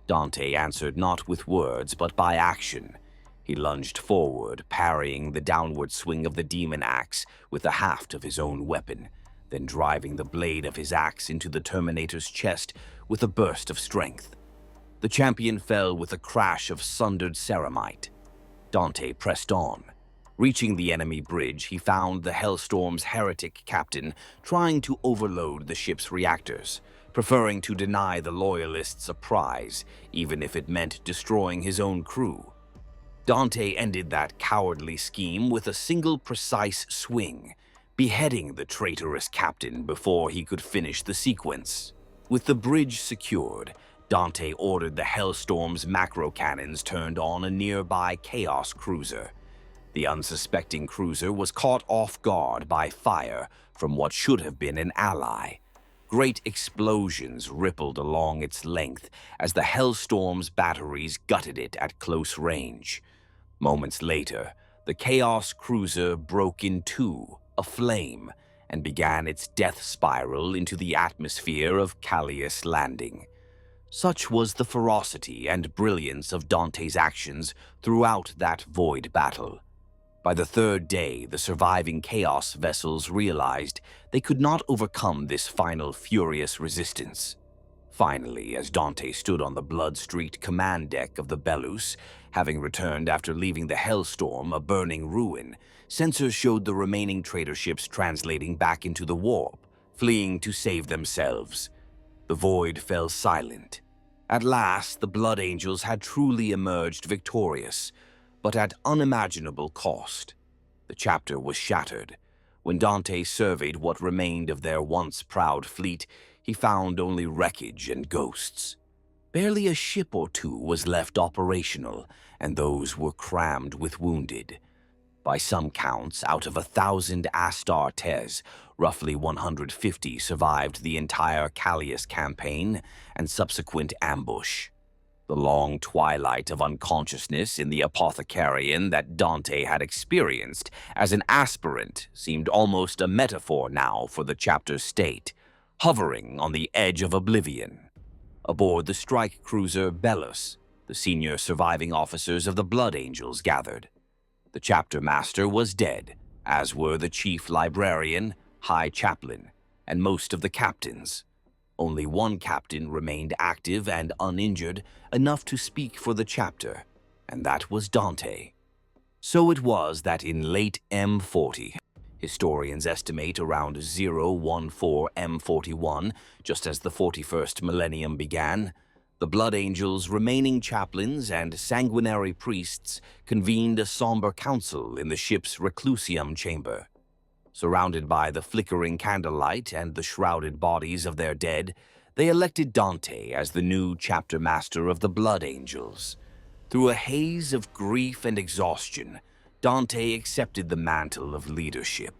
Dante answered not with words, but by action. He lunged forward, parrying the downward swing of the demon axe with the haft of his own weapon, then driving the blade of his axe into the Terminator's chest with a burst of strength. The champion fell with a crash of sundered ceramite. Dante pressed on. Reaching the enemy bridge, he found the Hellstorm's heretic captain trying to overload the ship's reactors, preferring to deny the Loyalists a prize, even if it meant destroying his own crew. Dante ended that cowardly scheme with a single precise swing, beheading the traitorous captain before he could finish the sequence. With the bridge secured, Dante ordered the Hellstorm's macro cannons turned on a nearby Chaos cruiser. The unsuspecting cruiser was caught off guard by fire from what should have been an ally. Great explosions rippled along its length as the Hellstorm's batteries gutted it at close range. Moments later, the Chaos cruiser broke in two, aflame, and began its death spiral into the atmosphere of Callias Landing. Such was the ferocity and brilliance of Dante's actions throughout that void battle. By the third day, the surviving Chaos vessels realized they could not overcome this final furious resistance. Finally, as Dante stood on the blood-streaked command deck of the Belus, having returned after leaving the Hellstorm a burning ruin, sensors showed the remaining traitor ships translating back into the warp, fleeing to save themselves. The void fell silent. At last, the Blood Angels had truly emerged victorious, but at unimaginable cost. The chapter was shattered. When Dante surveyed what remained of their once proud fleet, he found only wreckage and ghosts. Barely a ship or two was left operational, and those were crammed with wounded. By some counts, out of 1,000 Astartes, roughly 150 survived the entire Callias campaign and subsequent ambush. The long twilight of unconsciousness in the apothecarian that Dante had experienced as an aspirant seemed almost a metaphor now for the chapter's state, hovering on the edge of oblivion. Aboard the strike cruiser Belus, the senior surviving officers of the Blood Angels gathered. The chapter master was dead, as were the chief librarian, high chaplain, and most of the captains. Only one captain remained active and uninjured enough to speak for the chapter, and that was Dante. So it was that in late M40, historians estimate around 014 M41, just as the 41st millennium began, the Blood Angels' remaining chaplains and sanguinary priests convened a somber council in the ship's reclusium chamber. Surrounded by the flickering candlelight and the shrouded bodies of their dead, they elected Dante as the new chapter master of the Blood Angels. Through a haze of grief and exhaustion, Dante accepted the mantle of leadership.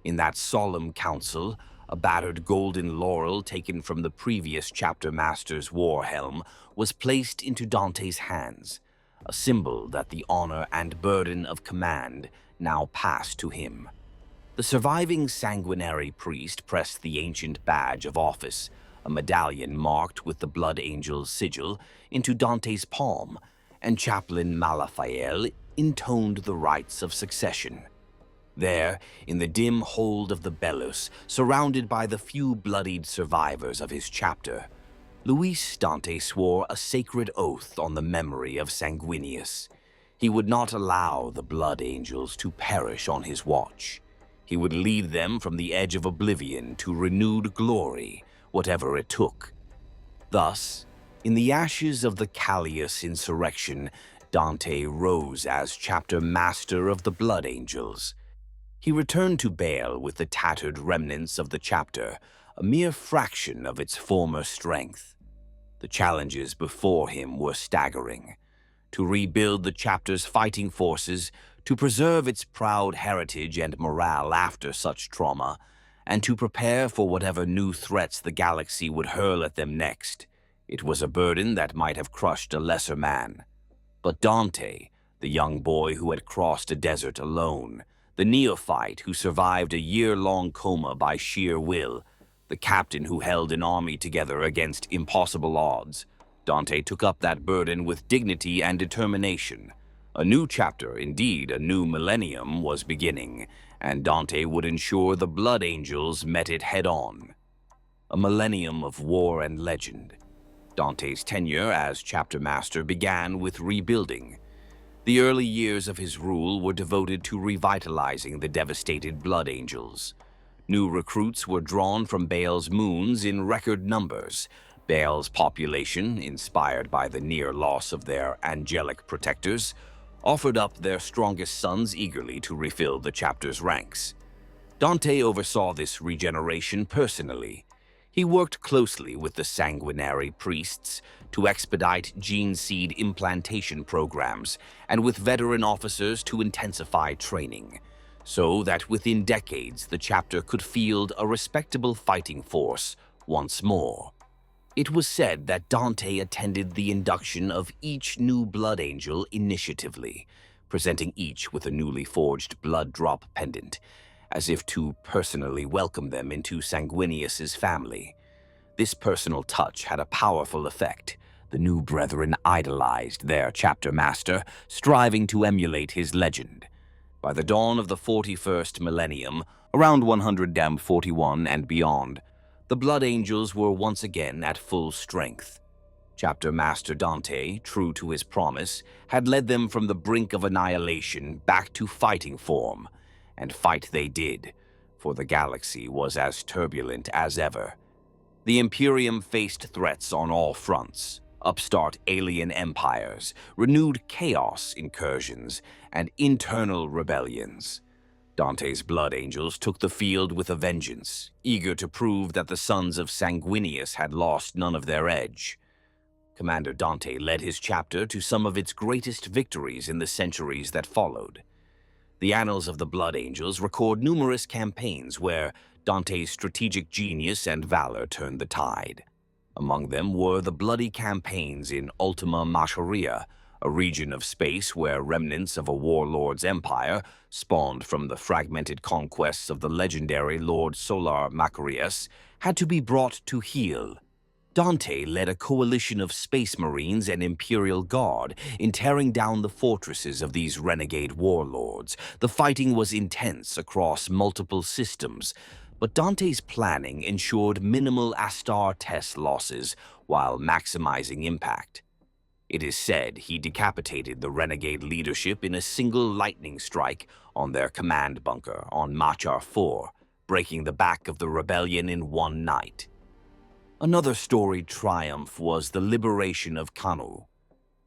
In that solemn council, a battered golden laurel taken from the previous chapter master's war helm was placed into Dante's hands, a symbol that the honor and burden of command now passed to him. The surviving sanguinary priest pressed the ancient badge of office, a medallion marked with the Blood Angel's sigil, into Dante's palm, and chaplain Malafael intoned the rites of succession. There, in the dim hold of the Belus, surrounded by the few bloodied survivors of his chapter, Luis Dante swore a sacred oath on the memory of Sanguinius. He would not allow the Blood Angels to perish on his watch. He would lead them from the edge of oblivion to renewed glory, whatever it took. Thus, in the ashes of the Callias insurrection, Dante rose as chapter master of the Blood Angels. He returned to Baal with the tattered remnants of the chapter, a mere fraction of its former strength. The challenges before him were staggering. To rebuild the chapter's fighting forces, to preserve its proud heritage and morale after such trauma, and to prepare for whatever new threats the galaxy would hurl at them next. It was a burden that might have crushed a lesser man. But Dante, the young boy who had crossed a desert alone, the neophyte who survived a year-long coma by sheer will, the captain who held an army together against impossible odds. Dante took up that burden with dignity and determination. A new chapter, indeed a new millennium, was beginning, and Dante would ensure the Blood Angels met it head-on. A millennium of war and legend. Dante's tenure as chapter master began with rebuilding. The early years of his rule were devoted to revitalizing the devastated Blood Angels. New recruits were drawn from Baal's moons in record numbers. Baal's population, inspired by the near loss of their angelic protectors, offered up their strongest sons eagerly to refill the chapter's ranks. Dante oversaw this regeneration personally. He worked closely with the sanguinary priests to expedite gene seed implantation programs and with veteran officers to intensify training, so that within decades the chapter could field a respectable fighting force once more. It was said that Dante attended the induction of each new Blood Angel initiatively, presenting each with a newly forged blood drop pendant, as if to personally welcome them into Sanguinius's family. This personal touch had a powerful effect. The new brethren idolized their chapter master, striving to emulate his legend. By the dawn of the 41st millennium, around 141 and beyond, the Blood Angels were once again at full strength. Chapter Master Dante, true to his promise, had led them from the brink of annihilation back to fighting form. And fight they did, for the galaxy was as turbulent as ever. The Imperium faced threats on all fronts: upstart alien empires, renewed chaos incursions, and internal rebellions. Dante's Blood Angels took the field with a vengeance, eager to prove that the sons of Sanguinius had lost none of their edge. Commander Dante led his chapter to some of its greatest victories in the centuries that followed. The annals of the Blood Angels record numerous campaigns where Dante's strategic genius and valor turned the tide. Among them were the bloody campaigns in Ultima Macharia, a region of space where remnants of a warlord's empire, spawned from the fragmented conquests of the legendary Lord Solar Macarius, had to be brought to heel. Dante led a coalition of space marines and Imperial Guard in tearing down the fortresses of these renegade warlords. The fighting was intense across multiple systems, but Dante's planning ensured minimal Astartes losses while maximizing impact. It is said he decapitated the renegade leadership in a single lightning strike on their command bunker on Machar 4, breaking the back of the rebellion in one night. Another storied triumph was the liberation of Kanu.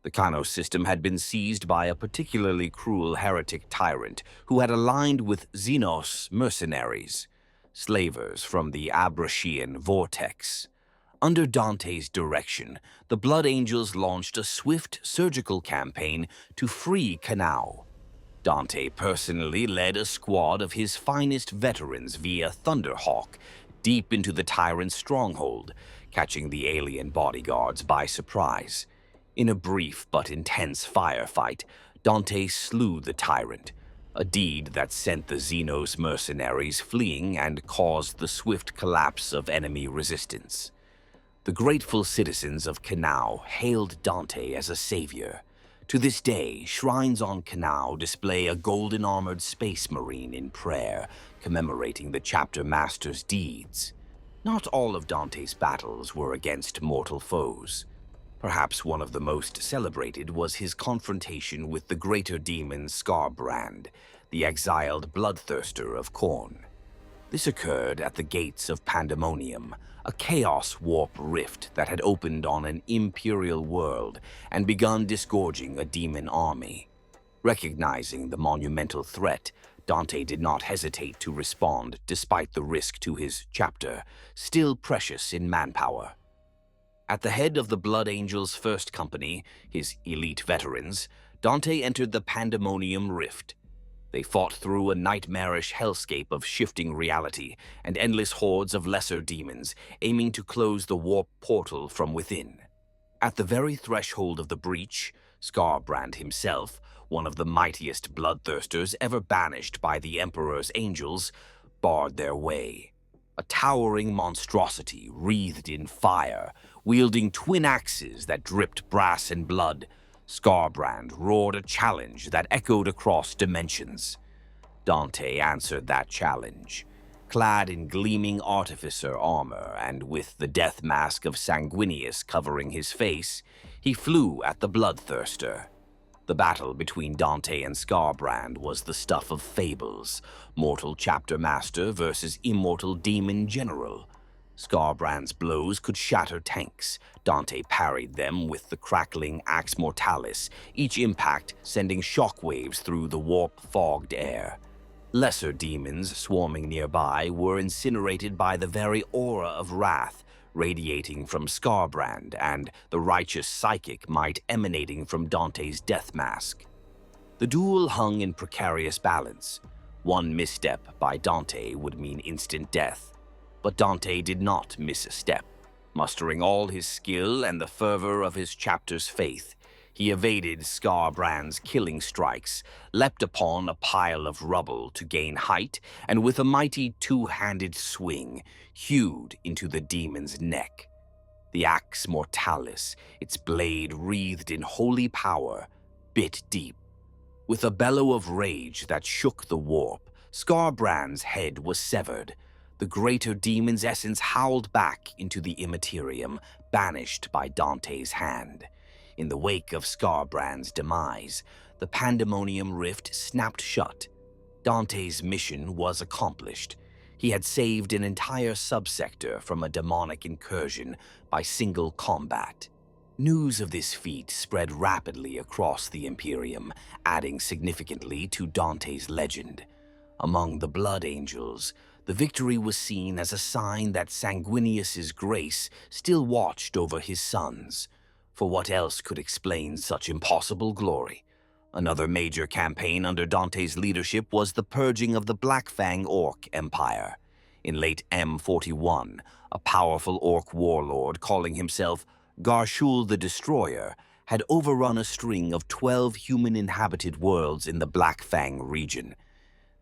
The Kanu system had been seized by a particularly cruel heretic tyrant who had aligned with Xenos mercenaries, slavers from the Abrasian vortex. Under Dante's direction, the Blood Angels launched a swift surgical campaign to free Kanu. Dante personally led a squad of his finest veterans via Thunderhawk deep into the tyrant's stronghold, catching the alien bodyguards by surprise. In a brief but intense firefight, Dante slew the tyrant, a deed that sent the Xenos mercenaries fleeing and caused the swift collapse of enemy resistance. The grateful citizens of Kanu hailed Dante as a savior. To this day, shrines on Kanu display a golden-armored space marine in prayer, commemorating the chapter master's deeds. Not all of Dante's battles were against mortal foes. Perhaps one of the most celebrated was his confrontation with the greater demon Skarbrand, the exiled bloodthirster of Khorne. This occurred at the gates of Pandemonium, a chaos warp rift that had opened on an imperial world and begun disgorging a demon army. Recognizing the monumental threat, Dante did not hesitate to respond despite the risk to his chapter, still precious in manpower. At the head of the Blood Angels' first company, his elite veterans, Dante entered the Pandemonium Rift. They fought through a nightmarish hellscape of shifting reality and endless hordes of lesser demons, aiming to close the warp portal from within. At the very threshold of the breach, Skarbrand himself, one of the mightiest bloodthirsters ever banished by the Emperor's angels, barred their way. a towering monstrosity wreathed in fire, wielding twin axes that dripped brass and blood. Skarbrand roared a challenge that echoed across dimensions. Dante answered that challenge. Clad in gleaming artificer armor and with the death mask of Sanguinius covering his face, he flew at the bloodthirster. The battle between Dante and Skarbrand was the stuff of fables, mortal chapter master versus immortal demon general. Skarbrand's blows could shatter tanks. Dante parried them with the crackling Axe Mortalis, each impact sending shockwaves through the warp-fogged air. Lesser demons swarming nearby were incinerated by the very aura of wrath radiating from Skarbrand and the righteous psychic might emanating from Dante's death mask. The duel hung in precarious balance. One misstep by Dante would mean instant death. But Dante did not miss a step. Mustering all his skill and the fervor of his chapter's faith, he evaded Skarbrand's killing strikes, leapt upon a pile of rubble to gain height, and with a mighty two-handed swing, hewed into the demon's neck. The Axe Mortalis, its blade wreathed in holy power, bit deep. With a bellow of rage that shook the warp, Skarbrand's head was severed. The greater demon's essence howled back into the Immaterium, banished by Dante's hand. In the wake of Skarbrand's demise, the Pandemonium Rift snapped shut. Dante's mission was accomplished. He had saved an entire subsector from a demonic incursion by single combat. News of this feat spread rapidly across the Imperium, adding significantly to Dante's legend. Among the Blood Angels, the victory was seen as a sign that Sanguinius's grace still watched over his sons. For what else could explain such impossible glory? Another major campaign under Dante's leadership was the purging of the Blackfang Orc Empire. In late M41, a powerful Orc warlord calling himself Garshul the Destroyer had overrun a string of 12 human-inhabited worlds in the Blackfang region.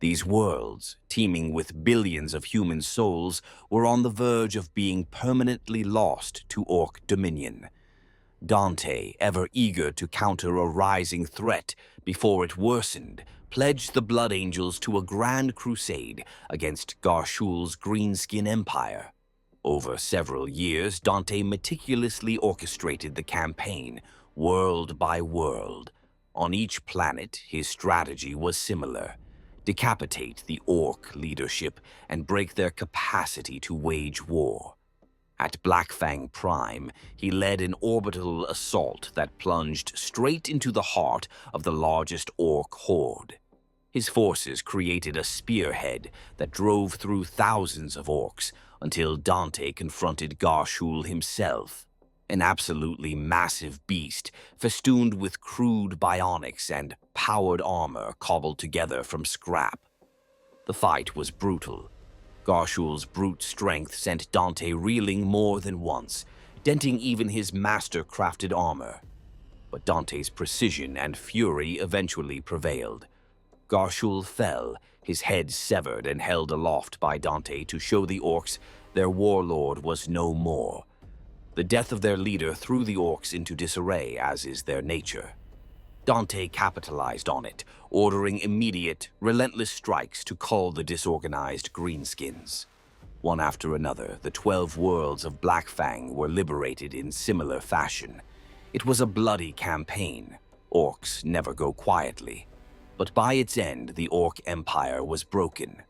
These worlds, teeming with billions of human souls, were on the verge of being permanently lost to Orc dominion. Dante, ever eager to counter a rising threat before it worsened, pledged the Blood Angels to a grand crusade against Garshul's Greenskin Empire. Over several years, Dante meticulously orchestrated the campaign, world by world. On each planet, his strategy was similar: decapitate the Orc leadership and break their capacity to wage war. At Blackfang Prime, he led an orbital assault that plunged straight into the heart of the largest Orc horde. His forces created a spearhead that drove through thousands of Orcs until Dante confronted Garshul himself, an absolutely massive beast festooned with crude bionics and powered armor cobbled together from scrap. The fight was brutal. Garshul's brute strength sent Dante reeling more than once, denting even his master-crafted armor. But Dante's precision and fury eventually prevailed. Garshul fell, his head severed and held aloft by Dante to show the Orcs their warlord was no more. The death of their leader threw the Orcs into disarray, as is their nature. Dante capitalized on it, ordering immediate, relentless strikes to cull the disorganized greenskins. One after another, the 12 worlds of Blackfang were liberated in similar fashion. It was a bloody campaign. Orcs never go quietly. But by its end, the Orc Empire was broken.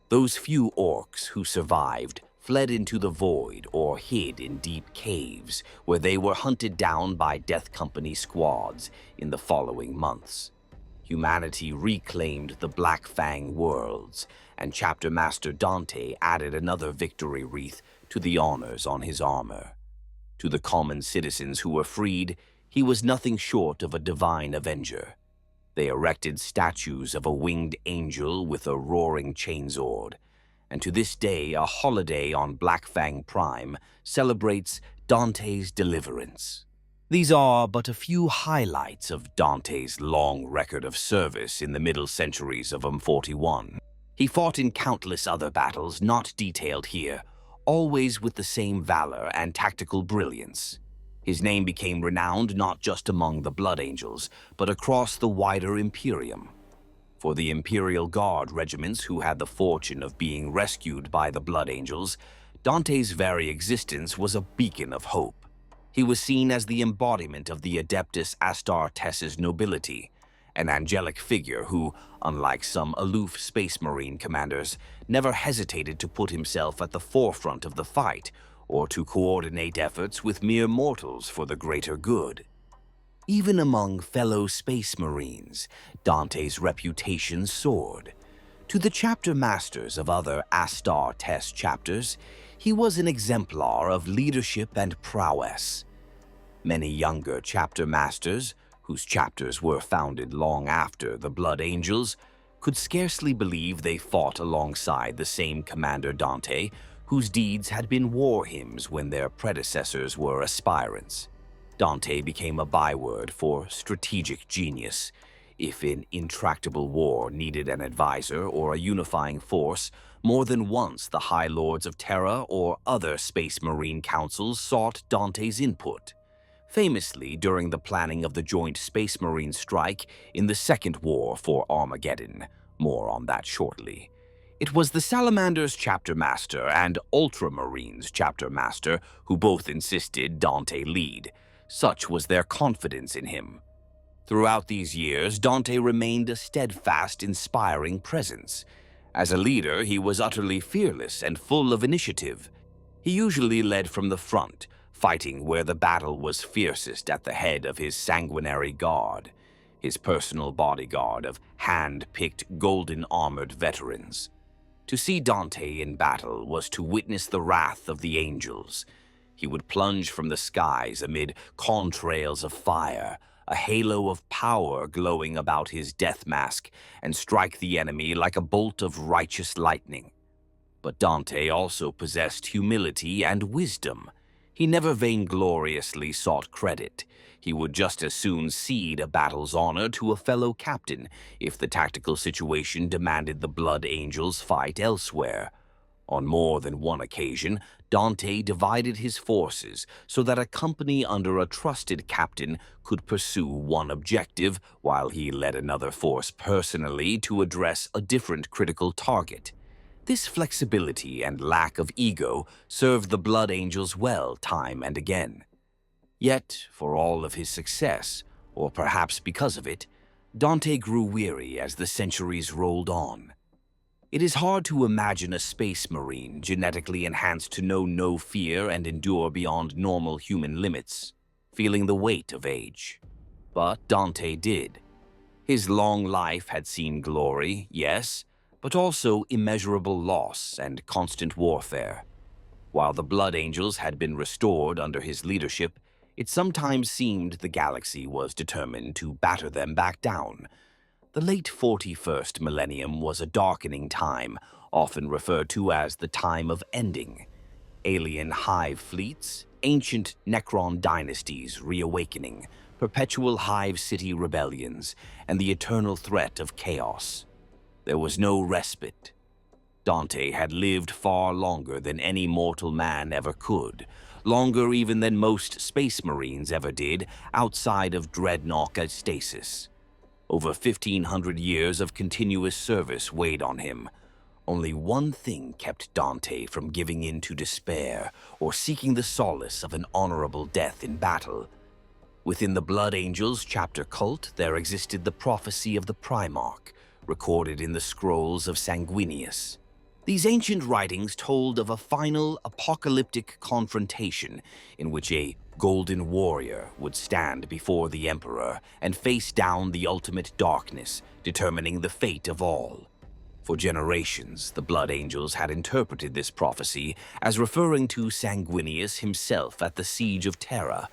Those few Orcs who survived fled into the void or hid in deep caves, where they were hunted down by Death Company squads in the following months. Humanity reclaimed the Blackfang worlds, and Chapter Master Dante added another victory wreath to the honors on his armor. To the common citizens who were freed, he was nothing short of a divine avenger. They erected statues of a winged angel with a roaring chainsword, and to this day a holiday on Blackfang Prime celebrates Dante's deliverance. These are but a few highlights of Dante's long record of service in the middle centuries of M41. He fought in countless other battles not detailed here, always with the same valor and tactical brilliance. His name became renowned not just among the Blood Angels, but across the wider Imperium. For the Imperial Guard regiments who had the fortune of being rescued by the Blood Angels, Dante's very existence was a beacon of hope. He was seen as the embodiment of the Adeptus Astartes' nobility, an angelic figure who, unlike some aloof Space Marine commanders, never hesitated to put himself at the forefront of the fight or to coordinate efforts with mere mortals for the greater good. Even among fellow Space Marines, Dante's reputation soared. To the chapter masters of other Astartes chapters, he was an exemplar of leadership and prowess. Many younger chapter masters, whose chapters were founded long after the Blood Angels, could scarcely believe they fought alongside the same Commander Dante, whose deeds had been war hymns when their predecessors were aspirants. Dante became a byword for strategic genius. If an intractable war needed an advisor or a unifying force, more than once the High Lords of Terra or other Space Marine councils sought Dante's input. Famously, during the planning of the joint Space Marine strike in the Second War for Armageddon, more on that shortly, it was the Salamander's chapter master and Ultramarines chapter master who both insisted Dante lead. Such was their confidence in him. Throughout these years, Dante remained a steadfast, inspiring presence. As a leader, he was utterly fearless and full of initiative. He usually led from the front, fighting where the battle was fiercest at the head of his sanguinary guard, his personal bodyguard of hand-picked, golden-armored veterans. To see Dante in battle was to witness the wrath of the angels. He would plunge from the skies amid contrails of fire, a halo of power glowing about his death mask, and strike the enemy like a bolt of righteous lightning. But Dante also possessed humility and wisdom. He never vaingloriously sought credit. He would just as soon cede a battle's honor to a fellow captain if the tactical situation demanded the Blood Angels fight elsewhere. On more than one occasion, Dante divided his forces so that a company under a trusted captain could pursue one objective while he led another force personally to address a different critical target. This flexibility and lack of ego served the Blood Angels well time and again. Yet, for all of his success, or perhaps because of it, Dante grew weary as the centuries rolled on. It is hard to imagine a Space Marine genetically enhanced to know no fear and endure beyond normal human limits, feeling the weight of age. But Dante did. His long life had seen glory, yes, but also immeasurable loss and constant warfare. While the Blood Angels had been restored under his leadership, it sometimes seemed the galaxy was determined to batter them back down. The late 41st Millennium was a darkening time, often referred to as the time of ending. Alien hive fleets, ancient Necron dynasties reawakening, perpetual hive city rebellions, and the eternal threat of chaos. There was no respite. Dante had lived far longer than any mortal man ever could, longer even than most Space Marines ever did outside of dreadnought stasis. Over 1,500 years of continuous service weighed on him. Only one thing kept Dante from giving in to despair or seeking the solace of an honorable death in battle. Within the Blood Angels chapter cult, there existed the prophecy of the Primarch, recorded in the scrolls of Sanguinius. These ancient writings told of a final apocalyptic confrontation in which a golden warrior would stand before the Emperor and face down the ultimate darkness, determining the fate of all. For generations, the Blood Angels had interpreted this prophecy as referring to Sanguinius himself at the Siege of Terra,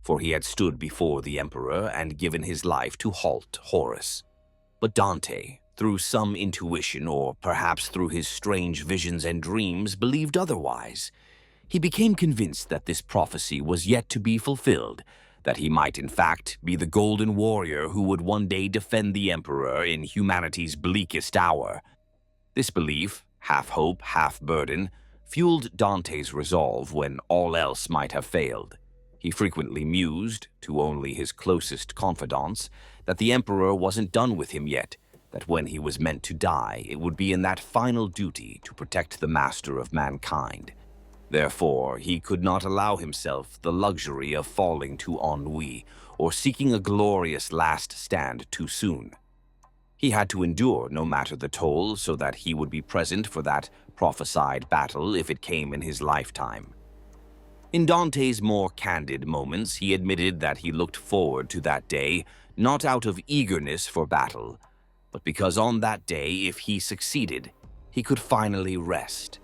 for he had stood before the Emperor and given his life to halt Horus. But Dante, through some intuition or perhaps through his strange visions and dreams, believed otherwise. He became convinced that this prophecy was yet to be fulfilled, that he might in fact be the golden warrior who would one day defend the Emperor in humanity's bleakest hour. This belief, half hope, half burden, fueled Dante's resolve when all else might have failed. He frequently mused, to only his closest confidants, that the Emperor wasn't done with him yet, that when he was meant to die, it would be in that final duty to protect the master of mankind. Therefore, he could not allow himself the luxury of falling to ennui or seeking a glorious last stand too soon. He had to endure no matter the toll so that he would be present for that prophesied battle if it came in his lifetime. In Dante's more candid moments, he admitted that he looked forward to that day not out of eagerness for battle, but because on that day, if he succeeded, he could finally rest.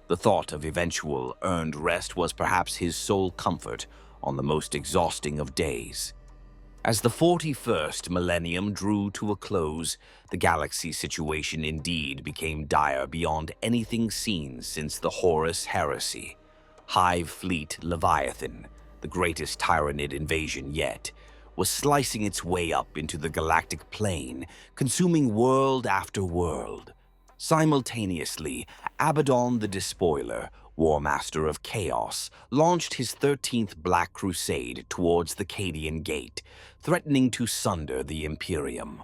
The thought of eventual earned rest was perhaps his sole comfort on the most exhausting of days. As the 41st millennium drew to a close, the galaxy situation indeed became dire beyond anything seen since the Horus Heresy. Hive Fleet Leviathan, the greatest Tyranid invasion yet, was slicing its way up into the galactic plane, consuming world after world. Simultaneously, Abaddon the Despoiler, War Master of Chaos, launched his 13th Black Crusade towards the Cadian Gate, threatening to sunder the Imperium.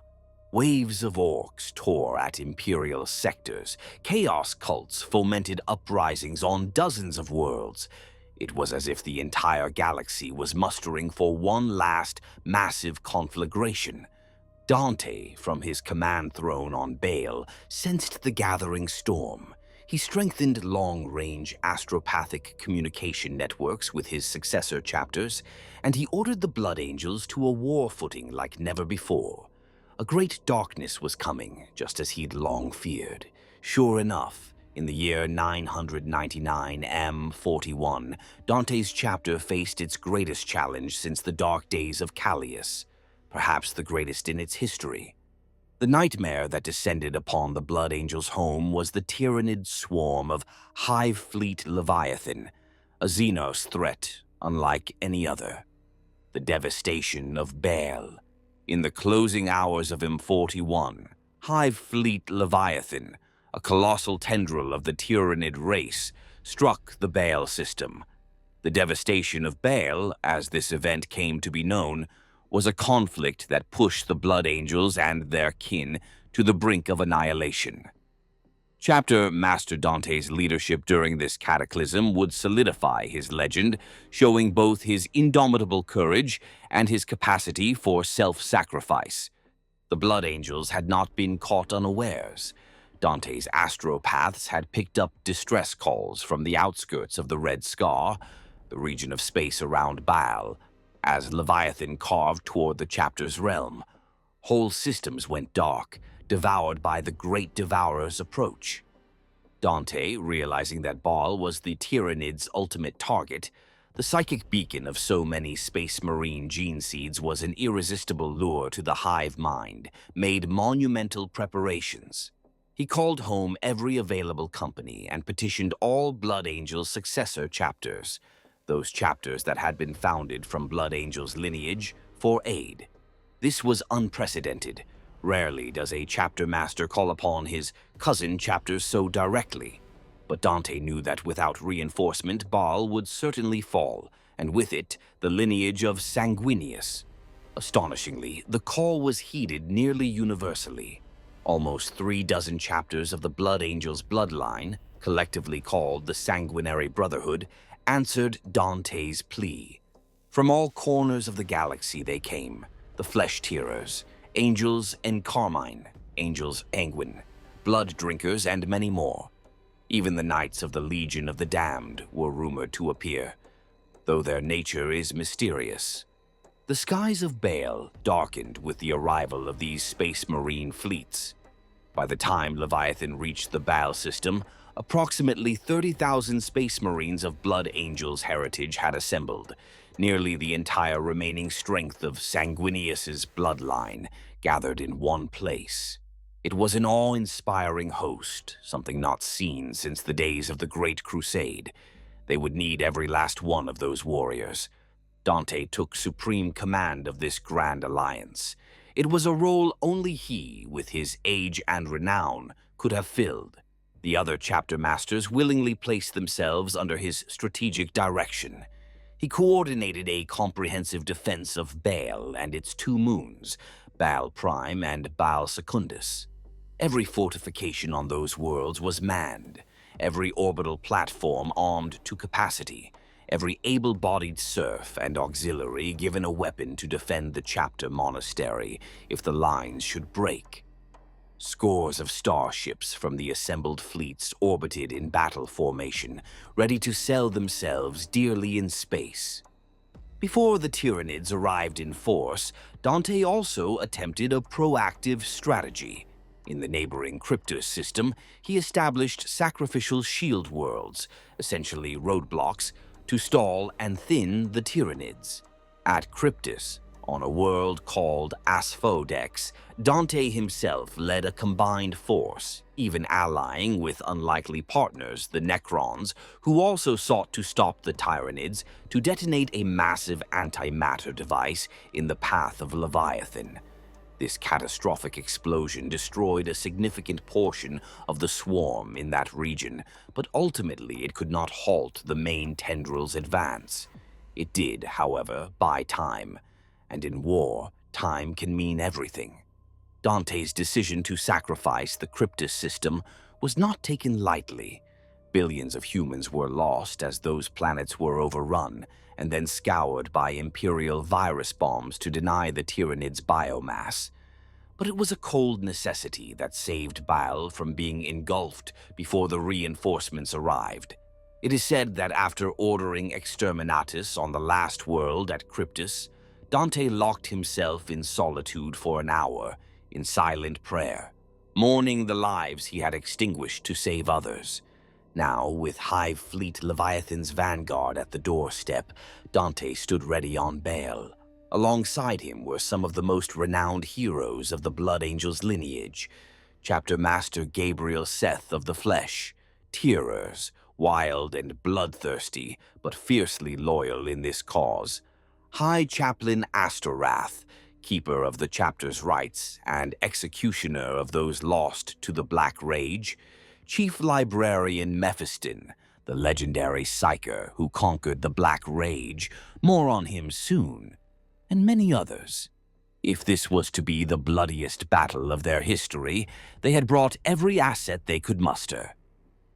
Waves of orcs tore at imperial sectors. Chaos cults fomented uprisings on dozens of worlds. It was as if the entire galaxy was mustering for one last massive conflagration. Dante, from his command throne on Baal, sensed the gathering storm. He strengthened long-range astropathic communication networks with his successor chapters, and he ordered the Blood Angels to a war footing like never before. A great darkness was coming, just as he'd long feared. Sure enough, in the year 999 M41, Dante's chapter faced its greatest challenge since the dark days of Callias, perhaps the greatest in its history. The nightmare that descended upon the Blood Angels' home was the tyrannid swarm of Hive Fleet Leviathan, a Xenos threat unlike any other. The devastation of Baal. In the closing hours of M41, Hive Fleet Leviathan, a colossal tendril of the tyrannid race, struck the Baal system. The devastation of Baal, as this event came to be known, was a conflict that pushed the Blood Angels and their kin to the brink of annihilation. Chapter Master Dante's leadership during this cataclysm would solidify his legend, showing both his indomitable courage and his capacity for self-sacrifice. The Blood Angels had not been caught unawares. Dante's astropaths had picked up distress calls from the outskirts of the Red Scar, the region of space around Baal, as Leviathan carved toward the chapter's realm. Whole systems went dark, devoured by the Great Devourer's approach. Dante, realizing that Baal was the Tyrannid's ultimate target, the psychic beacon of so many space marine gene seeds was an irresistible lure to the hive mind, made monumental preparations. He called home every available company and petitioned all Blood Angels' successor chapters, those chapters that had been founded from Blood Angel's lineage, for aid. This was unprecedented. Rarely does a chapter master call upon his cousin chapters so directly. But Dante knew that without reinforcement, Baal would certainly fall, and with it, the lineage of Sanguinius. Astonishingly, the call was heeded nearly universally. Almost 36 chapters of the Blood Angel's bloodline, collectively called the Sanguinary Brotherhood, answered Dante's plea. From all corners of the galaxy they came, the flesh-tearers, angels and carmine, angels anguine, blood drinkers, and many more. Even the knights of the Legion of the Damned were rumored to appear, though their nature is mysterious. The skies of Baal darkened with the arrival of these space marine fleets. By the time Leviathan reached the Baal system, approximately 30,000 space marines of Blood Angels' heritage had assembled, nearly the entire remaining strength of Sanguinius's bloodline gathered in one place. It was an awe-inspiring host, something not seen since the days of the Great Crusade. They would need every last one of those warriors. Dante took supreme command of this grand alliance. It was a role only he, with his age and renown, could have filled. The other chapter masters willingly placed themselves under his strategic direction. He coordinated a comprehensive defense of Baal and its two moons, Baal Prime and Baal Secundus. Every fortification on those worlds was manned, every orbital platform armed to capacity, every able-bodied serf and auxiliary given a weapon to defend the chapter monastery if the lines should break. Scores of starships from the assembled fleets orbited in battle formation, ready to sell themselves dearly in space. Before the Tyranids arrived in force, Dante also attempted a proactive strategy. In the neighboring Cryptus system, he established sacrificial shield worlds, essentially roadblocks, to stall and thin the Tyranids. At Cryptus, on a world called Asphodex, Dante himself led a combined force, even allying with unlikely partners, the Necrons, who also sought to stop the Tyranids to detonate a massive antimatter device in the path of Leviathan. This catastrophic explosion destroyed a significant portion of the swarm in that region, but ultimately it could not halt the main tendril's advance. It did, however, buy time. And in war, time can mean everything. Dante's decision to sacrifice the Cryptus system was not taken lightly. Billions of humans were lost as those planets were overrun and then scoured by Imperial virus bombs to deny the Tyranids biomass. But it was a cold necessity that saved Baal from being engulfed before the reinforcements arrived. It is said that after ordering exterminatus on the last world at Cryptus, Dante locked himself in solitude for an hour, in silent prayer, mourning the lives he had extinguished to save others. Now, with Hive Fleet Leviathan's vanguard at the doorstep, Dante stood ready on Baal. Alongside him were some of the most renowned heroes of the Blood Angel's lineage, Chapter Master Gabriel Seth of the Flesh, Tyrers, wild and bloodthirsty, but fiercely loyal in this cause, High Chaplain Astorath, keeper of the chapter's rights and executioner of those lost to the Black Rage, Chief Librarian Mephiston, the legendary psyker who conquered the Black Rage, more on him soon, and many others. If this was to be the bloodiest battle of their history, they had brought every asset they could muster.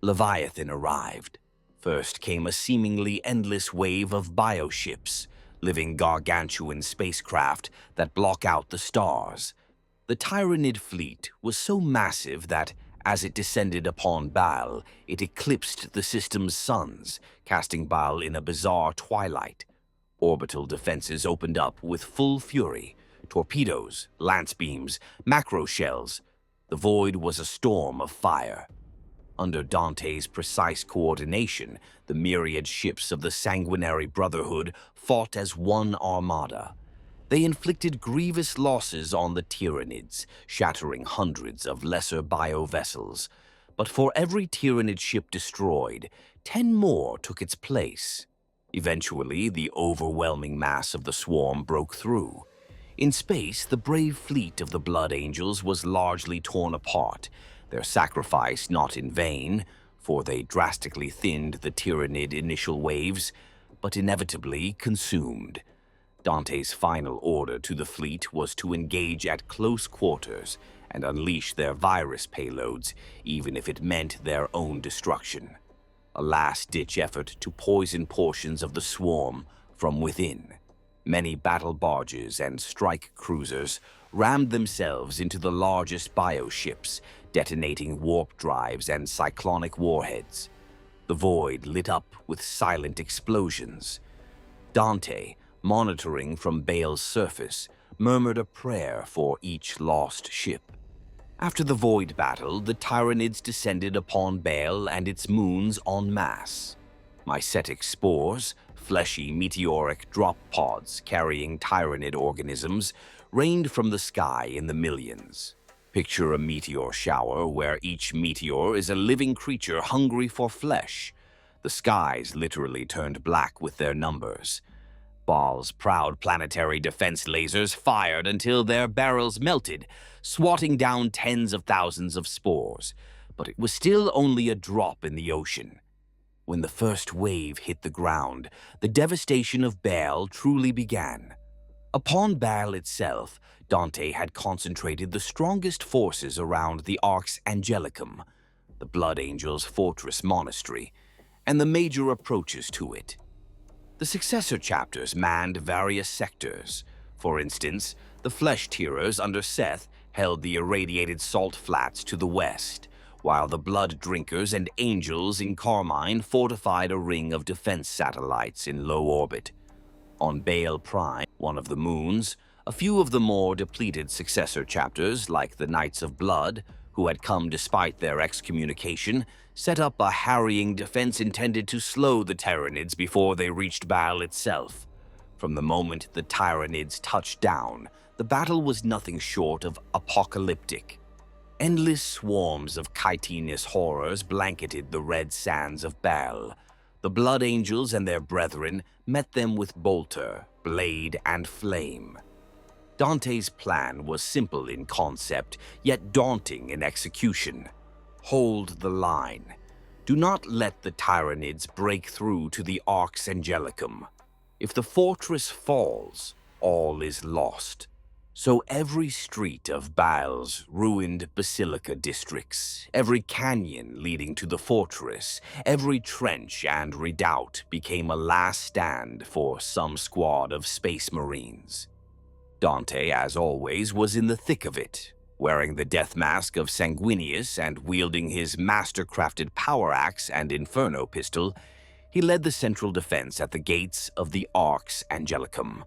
Leviathan arrived. First came a seemingly endless wave of bioships, living gargantuan spacecraft that block out the stars. The Tyranid fleet was so massive that, as it descended upon Baal, it eclipsed the system's suns, casting Baal in a bizarre twilight. Orbital defenses opened up with full fury. Torpedoes, lance beams, macro shells. The void was a storm of fire. Under Dante's precise coordination, the myriad ships of the Sanguinary Brotherhood fought as one armada. They inflicted grievous losses on the Tyranids, shattering hundreds of lesser bio-vessels. But for every Tyranid ship destroyed, 10 more took its place. Eventually, the overwhelming mass of the swarm broke through. In space, the brave fleet of the Blood Angels was largely torn apart, their sacrifice not in vain, for they drastically thinned the Tyranid initial waves, but inevitably consumed. Dante's final order to the fleet was to engage at close quarters and unleash their virus payloads, even if it meant their own destruction. A last-ditch effort to poison portions of the swarm from within. Many battle barges and strike cruisers rammed themselves into the largest bioships, detonating warp drives and cyclonic warheads. The void lit up with silent explosions. Dante, monitoring from Baal's surface, murmured a prayer for each lost ship. After the void battle, the Tyranids descended upon Baal and its moons en masse. Mycetic spores, fleshy meteoric drop pods carrying Tyranid organisms, rained from the sky in the millions. Picture a meteor shower where each meteor is a living creature hungry for flesh. The skies literally turned black with their numbers. Baal's proud planetary defense lasers fired until their barrels melted, swatting down tens of thousands of spores. but it was still only a drop in the ocean. When the first wave hit the ground, the devastation of Baal truly began. Upon Baal itself, Dante had concentrated the strongest forces around the Arx Angelicum, the Blood Angels' fortress monastery, and the major approaches to it. The successor chapters manned various sectors. For instance, the Flesh-Tearers under Seth held the irradiated salt flats to the west, while the Blood Drinkers and Angels in Carmine fortified a ring of defense satellites in low orbit. On Baal Prime, one of the moons, a few of the more depleted successor chapters, like the Knights of Blood, who had come despite their excommunication, set up a harrying defense intended to slow the Tyranids before they reached Baal itself. From the moment the Tyranids touched down, the battle was nothing short of apocalyptic. Endless swarms of chitinous horrors blanketed the red sands of Baal. The Blood Angels and their brethren met them with bolter, blade, and flame. Dante's plan was simple in concept, yet daunting in execution. Hold the line. Do not let the Tyranids break through to the Arx Angelicum. If the fortress falls, all is lost. So every street of Baal's ruined basilica districts, every canyon leading to the fortress, every trench and redoubt became a last stand for some squad of space marines. Dante, as always, was in the thick of it, wearing the death mask of Sanguinius and wielding his master-crafted power axe and inferno pistol. He led the central defense at the gates of the Arx Angelicum.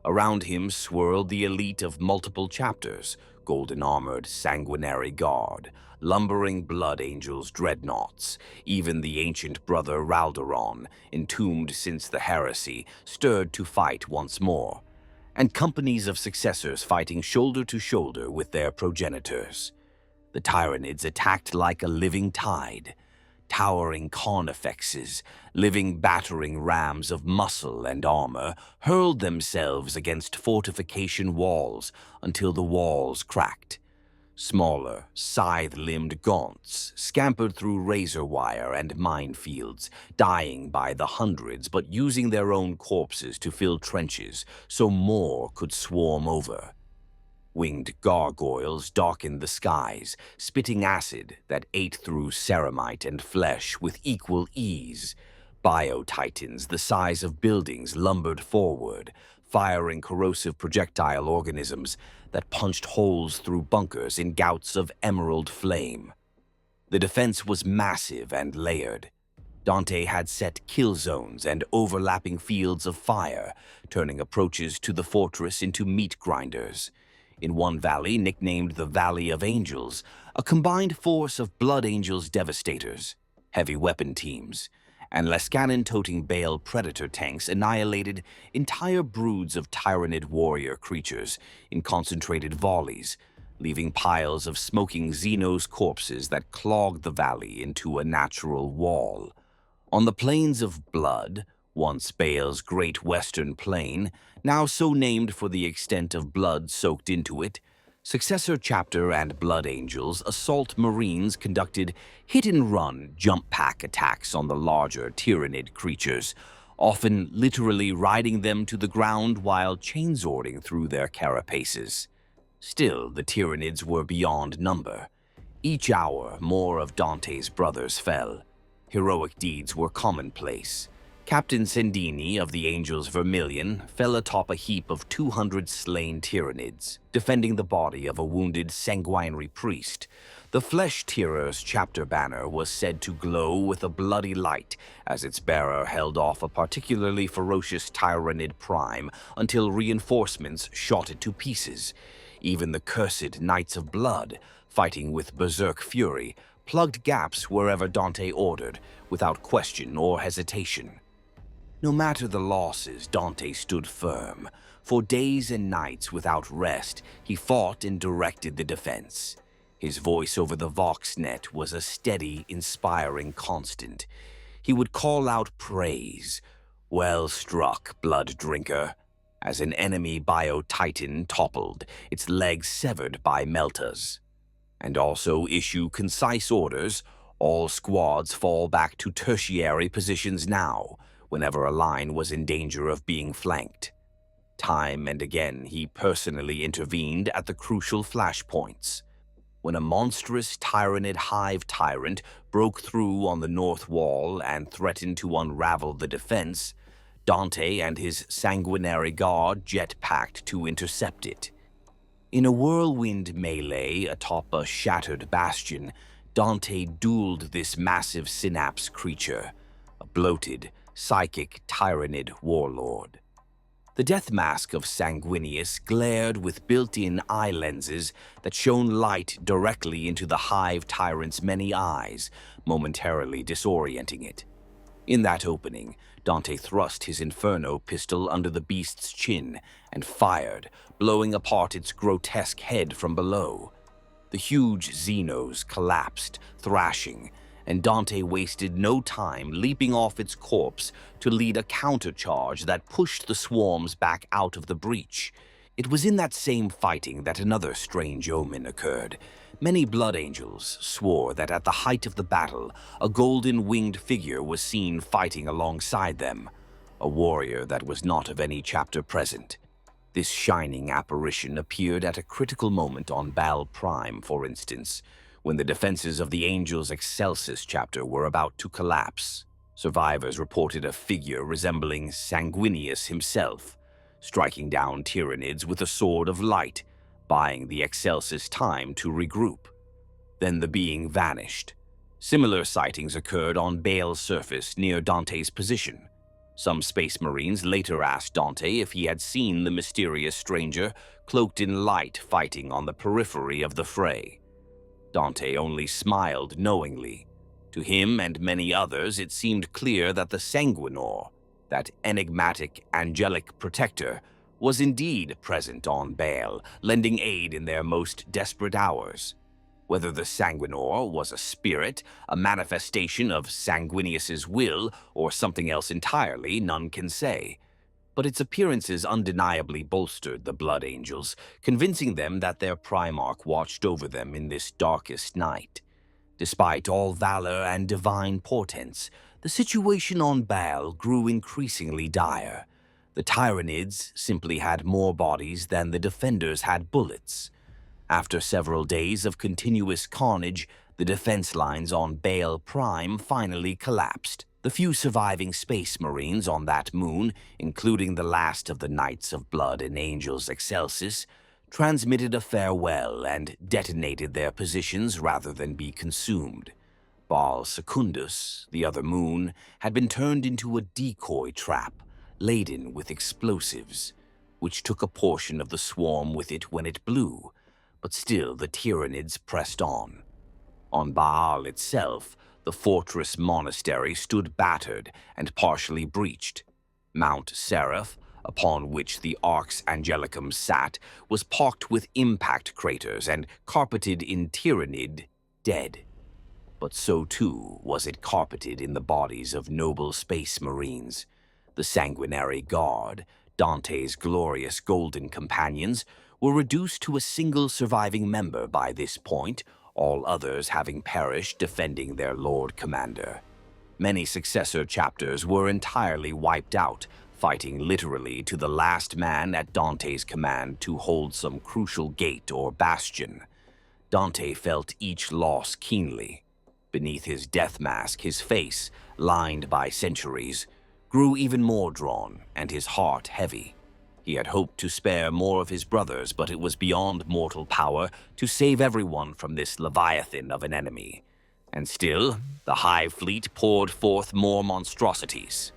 Around him swirled the elite of multiple chapters, golden-armored sanguinary guard, lumbering blood angels dreadnoughts, even the ancient brother Ralderon, entombed since the heresy, stirred to fight once more, and companies of successors fighting shoulder to shoulder with their progenitors. The Tyranids attacked like a living tide, towering carnifexes, living battering rams of muscle and armor, hurled themselves against fortification walls until the walls cracked. Smaller, scythe-limbed gaunts scampered through razor wire and minefields, dying by the hundreds but using their own corpses to fill trenches so more could swarm over. Winged gargoyles darkened the skies, spitting acid that ate through ceramite and flesh with equal ease. Bio-titans the size of buildings lumbered forward, firing corrosive projectile organisms that punched holes through bunkers in gouts of emerald flame. The defense was massive and layered. Dante had set kill zones and overlapping fields of fire, turning approaches to the fortress into meat grinders. In one valley, nicknamed the Valley of Angels, a combined force of Blood Angels devastators, heavy weapon teams, and Lescanon-toting Baal predator tanks annihilated entire broods of Tyranid warrior creatures in concentrated volleys, leaving piles of smoking Xenos corpses that clogged the valley into a natural wall. On the Plains of Blood, once Baal's great western plain, now so named for the extent of blood soaked into it, successor chapter and Blood Angels assault marines conducted hit-and-run jump-pack attacks on the larger Tyranid creatures, often literally riding them to the ground while chainswording through their carapaces. Still, the Tyranids were beyond number. Each hour, more of Dante's brothers fell. Heroic deeds were commonplace. Captain Sendini of the Angels Vermilion fell atop a heap of 200 slain Tyranids, defending the body of a wounded sanguinary priest. The Flesh-Tearers chapter banner was said to glow with a bloody light as its bearer held off a particularly ferocious Tyranid prime until reinforcements shot it to pieces. Even the cursed Knights of Blood, fighting with berserk fury, plugged gaps wherever Dante ordered, without question or hesitation. No matter the losses, Dante stood firm. For days and nights without rest, he fought and directed the defense. His voice over the Voxnet was a steady, inspiring constant. He would call out praise. "Well struck, blood drinker," as an enemy bio-titan toppled, its legs severed by meltas. and also issue concise orders. All squads fall back to tertiary positions now, whenever a line was in danger of being flanked. Time and again, he personally intervened at the crucial flashpoints. When a monstrous tyrannid Hive tyrant broke through on the north wall and threatened to unravel the defense, Dante and his sanguinary guard jet-packed to intercept it. In a whirlwind melee atop a shattered bastion, Dante dueled this massive synapse creature, a bloated, psychic tyrannid warlord. The death mask of Sanguinius glared with built-in eye lenses that shone light directly into the Hive tyrant's many eyes, momentarily disorienting it. In that opening, Dante thrust his Inferno pistol under the beast's chin and fired, blowing apart its grotesque head from below. The huge Xenos collapsed, thrashing, and Dante wasted no time leaping off its corpse to lead a countercharge that pushed the swarms back out of the breach. It was in that same fighting that another strange omen occurred. Many Blood Angels swore that at the height of the battle, a golden-winged figure was seen fighting alongside them, a warrior that was not of any chapter present. This shining apparition appeared at a critical moment on Baal Prime, for instance, when the defenses of the Angels Excelsis chapter were about to collapse. Survivors reported a figure resembling Sanguinius himself, striking down Tyranids with a sword of light, buying the Excelsis time to regroup. Then the being vanished. Similar sightings occurred on Baal's surface near Dante's position. Some Space Marines later asked Dante if he had seen the mysterious stranger cloaked in light fighting on the periphery of the fray. Dante only smiled knowingly. To him and many others, it seemed clear that the Sanguinor, that enigmatic angelic protector, was indeed present on Baal, lending aid in their most desperate hours. Whether the Sanguinor was a spirit, a manifestation of Sanguinius's will, or something else entirely, none can say. But its appearances undeniably bolstered the Blood Angels, convincing them that their Primarch watched over them in this darkest night. Despite all valor and divine portents, the situation on Baal grew increasingly dire. The Tyranids simply had more bodies than the defenders had bullets. After several days of continuous carnage, the defense lines on Baal Prime finally collapsed. The few surviving Space Marines on that moon, including the last of the Knights of Blood and Angels Excelsis, transmitted a farewell and detonated their positions rather than be consumed. Baal Secundus, the other moon, had been turned into a decoy trap, laden with explosives, which took a portion of the swarm with it when it blew, but still the Tyranids pressed on. On Baal itself, the fortress monastery stood battered and partially breached. Mount Seraph, upon which the Arx Angelicum sat, was pocked with impact craters and carpeted in Tyranid dead. But so too was it carpeted in the bodies of noble Space Marines. The Sanguinary Guard, Dante's glorious golden companions, were reduced to a single surviving member by this point, all others having perished defending their Lord Commander. Many successor chapters were entirely wiped out, fighting literally to the last man at Dante's command to hold some crucial gate or bastion. Dante felt each loss keenly. Beneath his death mask, his face, lined by centuries, grew even more drawn and his heart heavy. He had hoped to spare more of his brothers, but it was beyond mortal power to save everyone from this Leviathan of an enemy. And still, the Hive Fleet poured forth more monstrosities.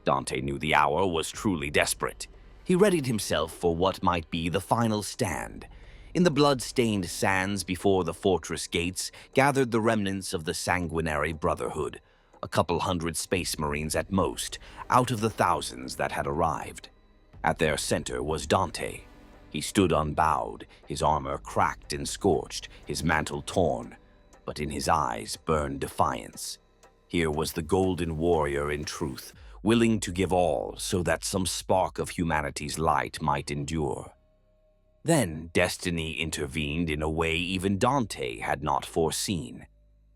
Dante knew the hour was truly desperate. He readied himself for what might be the final stand. In the blood-stained sands before the fortress gates gathered the remnants of the Sanguinary Brotherhood, a couple hundred Space Marines at most, out of the thousands that had arrived. At their center was Dante. He stood unbowed, his armor cracked and scorched, his mantle torn, but in his eyes burned defiance. Here was the Golden Warrior in truth, willing to give all so that some spark of humanity's light might endure. Then destiny intervened in a way even Dante had not foreseen.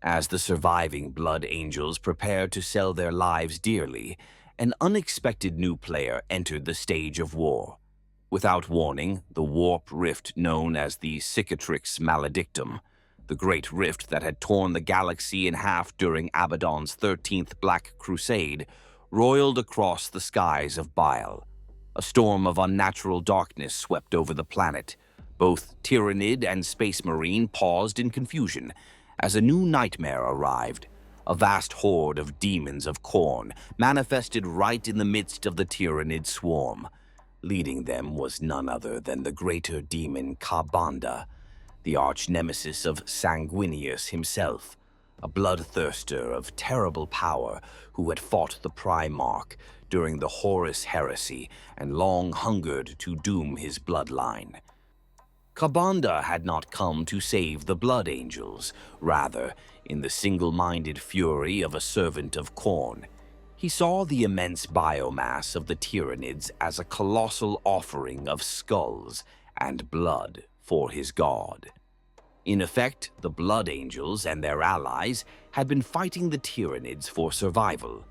As the surviving Blood Angels prepared to sell their lives dearly, an unexpected new player entered the stage of war. Without warning, the warp rift known as the Cicatrix Maledictum, the great rift that had torn the galaxy in half during Abaddon's 13th Black Crusade, roiled across the skies of Baal. A storm of unnatural darkness swept over the planet. Both Tyrannid and Space Marine paused in confusion as a new nightmare arrived. A vast horde of demons of Khorne manifested right in the midst of the Tyrannid swarm. Leading them was none other than the greater demon Ka'Banda, the arch-nemesis of Sanguinius himself, a bloodthirster of terrible power who had fought the Primarch during the Horus Heresy and long hungered to doom his bloodline. Ka'Banda had not come to save the Blood Angels. Rather, in the single-minded fury of a servant of Khorne, he saw the immense biomass of the Tyrannids as a colossal offering of skulls and blood for his god. In effect, the Blood Angels and their allies had been fighting the Tyrannids for survival.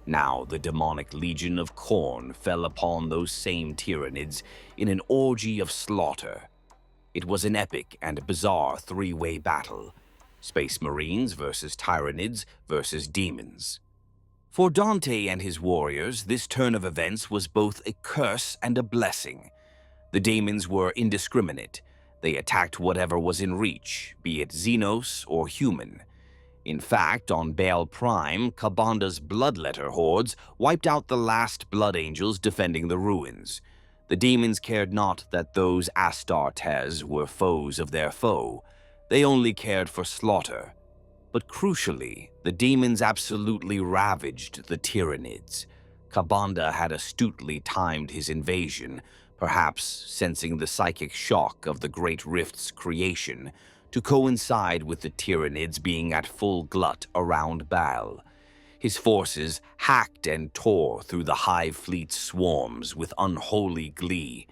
Now the demonic legion of Khorne fell upon those same Tyrannids in an orgy of slaughter. It was an epic and bizarre three-way battle: Space Marines versus Tyrannids versus demons. For Dante and his warriors, this turn of events was both a curse and a blessing. The demons were indiscriminate. They attacked whatever was in reach, be it Xenos or human. In fact, on Baal Prime, Ka'Banda's bloodletter hordes wiped out the last Blood Angels defending the ruins. The demons cared not that those Astartes were foes of their foe. They only cared for slaughter. But crucially, the demons absolutely ravaged the Tyrannids. Ka'Banda had astutely timed his invasion, perhaps sensing the psychic shock of the Great Rift's creation, to coincide with the Tyrannids being at full glut around Baal. His forces hacked and tore through the Hive Fleet swarms with unholy glee.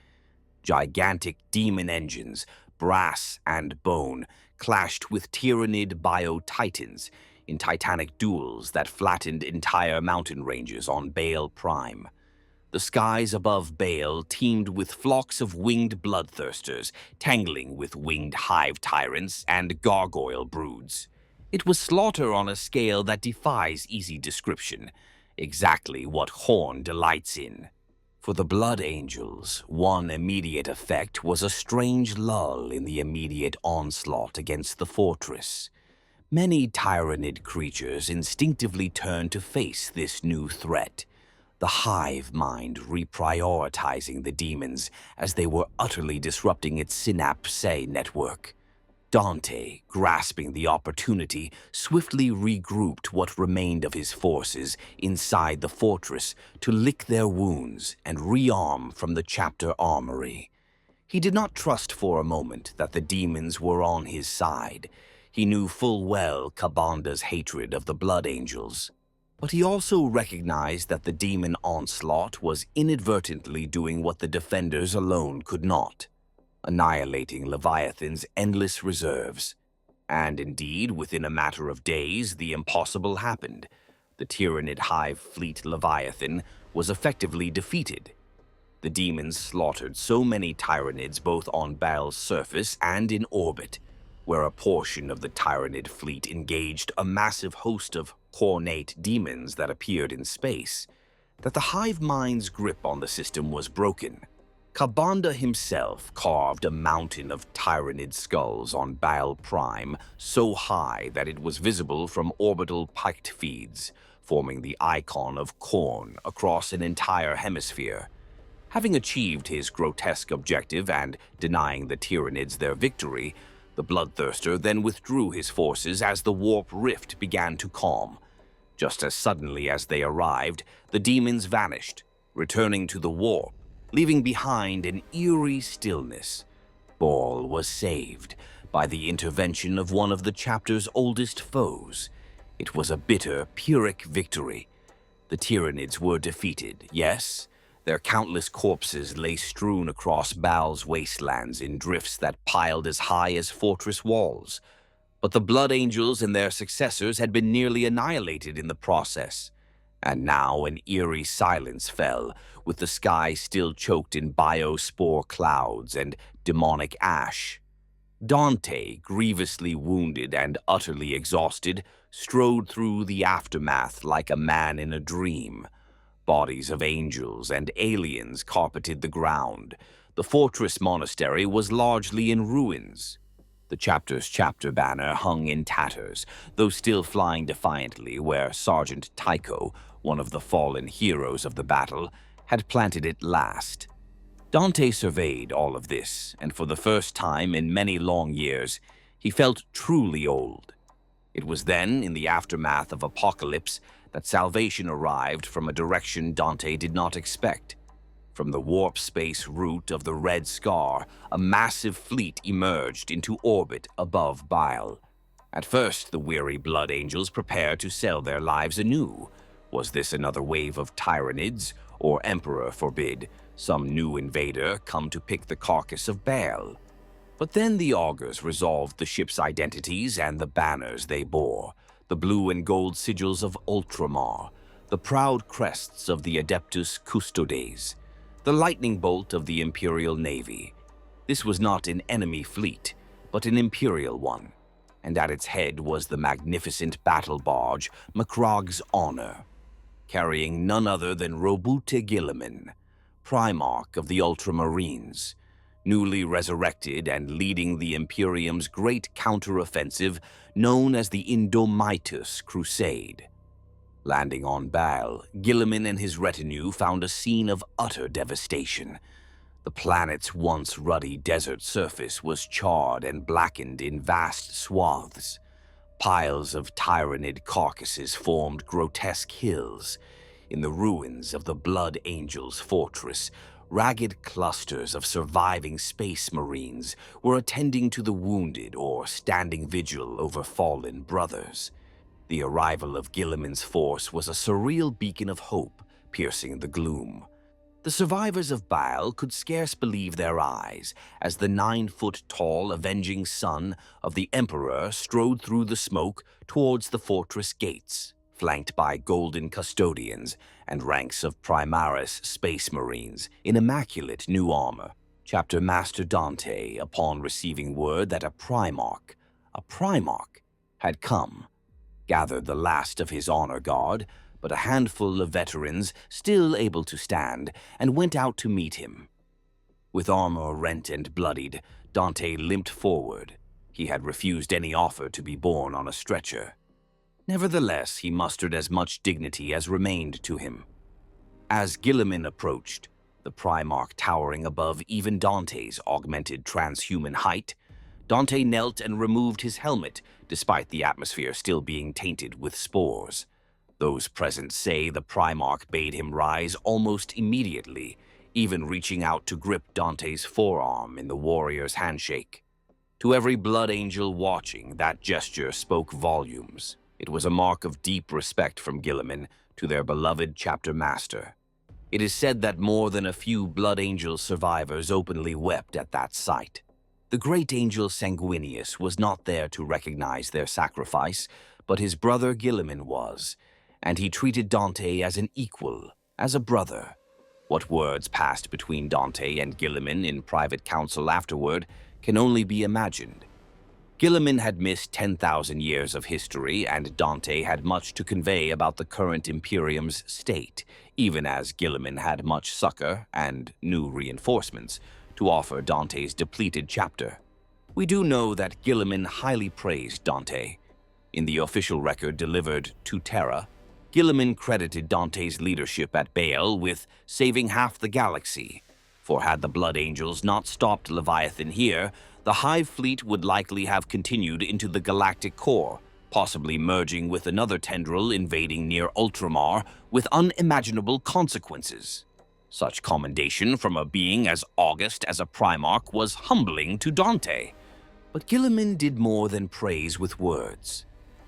Gigantic demon engines, brass and bone, clashed with Tyrannid bio-titans in titanic duels that flattened entire mountain ranges on Baal Prime. The skies above Baal teemed with flocks of winged bloodthirsters, tangling with winged hive tyrants and gargoyle broods. It was slaughter on a scale that defies easy description, exactly what Khorne delights in. For the Blood Angels, one immediate effect was a strange lull in the immediate onslaught against the fortress. Many Tyrannid creatures instinctively turned to face this new threat, the hive mind reprioritizing the demons as they were utterly disrupting its synapse network. Dante, grasping the opportunity, swiftly regrouped what remained of his forces inside the fortress to lick their wounds and rearm from the chapter armory. He did not trust for a moment that the demons were on his side. He knew full well Ka'Banda's hatred of the Blood Angels. But he also recognized that the demon onslaught was inadvertently doing what the defenders alone could not, annihilating Leviathan's endless reserves. And indeed, within a matter of days, the impossible happened. The Tyrannid Hive Fleet Leviathan was effectively defeated. The demons slaughtered so many Tyrannids both on Baal's surface and in orbit, where a portion of the Tyrannid fleet engaged a massive host of Khornate demons that appeared in space, that the hive mind's grip on the system was broken. Ka'Banda himself carved a mountain of Tyrannid skulls on Baal Prime so high that it was visible from orbital piked feeds, forming the icon of Khorne across an entire hemisphere. Having achieved his grotesque objective and denying the Tyrannids their victory, the Bloodthirster then withdrew his forces as the warp rift began to calm. Just as suddenly as they arrived, the demons vanished, returning to the warp, leaving behind an eerie stillness. Baal was saved by the intervention of one of the chapter's oldest foes. It was a bitter, Pyrrhic victory. The Tyrannids were defeated, yes, Their countless corpses lay strewn across Baal's wastelands in drifts that piled as high as fortress walls. But the Blood Angels and their successors had been nearly annihilated in the process. And now an eerie silence fell, with the sky still choked in biospore clouds and demonic ash. Dante, grievously wounded and utterly exhausted, strode through the aftermath like a man in a dream. Bodies of angels and aliens carpeted the ground. The fortress monastery was largely in ruins. The chapter's chapter banner hung in tatters, though still flying defiantly where Sergeant Tycho, one of the fallen heroes of the battle, had planted it last. Dante surveyed all of this, and for the first time in many long years, he felt truly old. It was then, in the aftermath of Apocalypse, that salvation arrived from a direction Dante did not expect. From the warp space route of the Red Scar, a massive fleet emerged into orbit above Baal. At first, the weary Blood Angels prepared to sell their lives anew. Was this another wave of Tyranids, or Emperor forbid, some new invader come to pick the carcass of Baal? But then the augurs resolved the ship's identities and the banners they bore, the blue and gold sigils of Ultramar, the proud crests of the Adeptus Custodes, the lightning bolt of the Imperial Navy. This was not an enemy fleet, but an Imperial one, and at its head was the magnificent battle barge Macrog's Honor, carrying none other than Robute Guilliman, Primarch of the Ultramarines, newly resurrected and leading the Imperium's great counteroffensive known as the Indomitus Crusade. Landing on Baal, Guilliman and his retinue found a scene of utter devastation. The planet's once ruddy desert surface was charred and blackened in vast swaths. Piles of Tyranid carcasses formed grotesque hills. In the ruins of the Blood Angels' fortress, ragged clusters of surviving space marines were attending to the wounded or standing vigil over fallen brothers. The arrival of Guilliman's force was a surreal beacon of hope piercing the gloom. The survivors of Baal could scarce believe their eyes as the 9-foot-tall avenging son of the Emperor strode through the smoke towards the fortress gates, flanked by golden custodians and ranks of Primaris space marines in immaculate new armor. Chapter Master Dante, upon receiving word that a Primarch had come, gathered the last of his honor guard, but a handful of veterans still able to stand, and went out to meet him. With armor rent and bloodied, Dante limped forward. He had refused any offer to be borne on a stretcher. Nevertheless, he mustered as much dignity as remained to him. As Guilliman approached, the Primarch towering above even Dante's augmented transhuman height, Dante knelt and removed his helmet, despite the atmosphere still being tainted with spores. Those present say the Primarch bade him rise almost immediately, even reaching out to grip Dante's forearm in the warrior's handshake. To every Blood Angel watching, that gesture spoke volumes. It was a mark of deep respect from Guilliman to their beloved chapter master. It is said that more than a few Blood Angel survivors openly wept at that sight. The great angel Sanguinius was not there to recognize their sacrifice, but his brother Guilliman was, and he treated Dante as an equal, as a brother. What words passed between Dante and Guilliman in private council afterward can only be imagined. Guilliman had missed 10,000 years of history, and Dante had much to convey about the current Imperium's state, even as Guilliman had much succor and new reinforcements to offer Dante's depleted chapter. We do know that Guilliman highly praised Dante. In the official record delivered to Terra, Guilliman credited Dante's leadership at Baal with saving half the galaxy, for had the Blood Angels not stopped Leviathan here, the Hive Fleet would likely have continued into the galactic core, possibly merging with another tendril invading near Ultramar with unimaginable consequences. Such commendation from a being as august as a Primarch was humbling to Dante. But Guilliman did more than praise with words.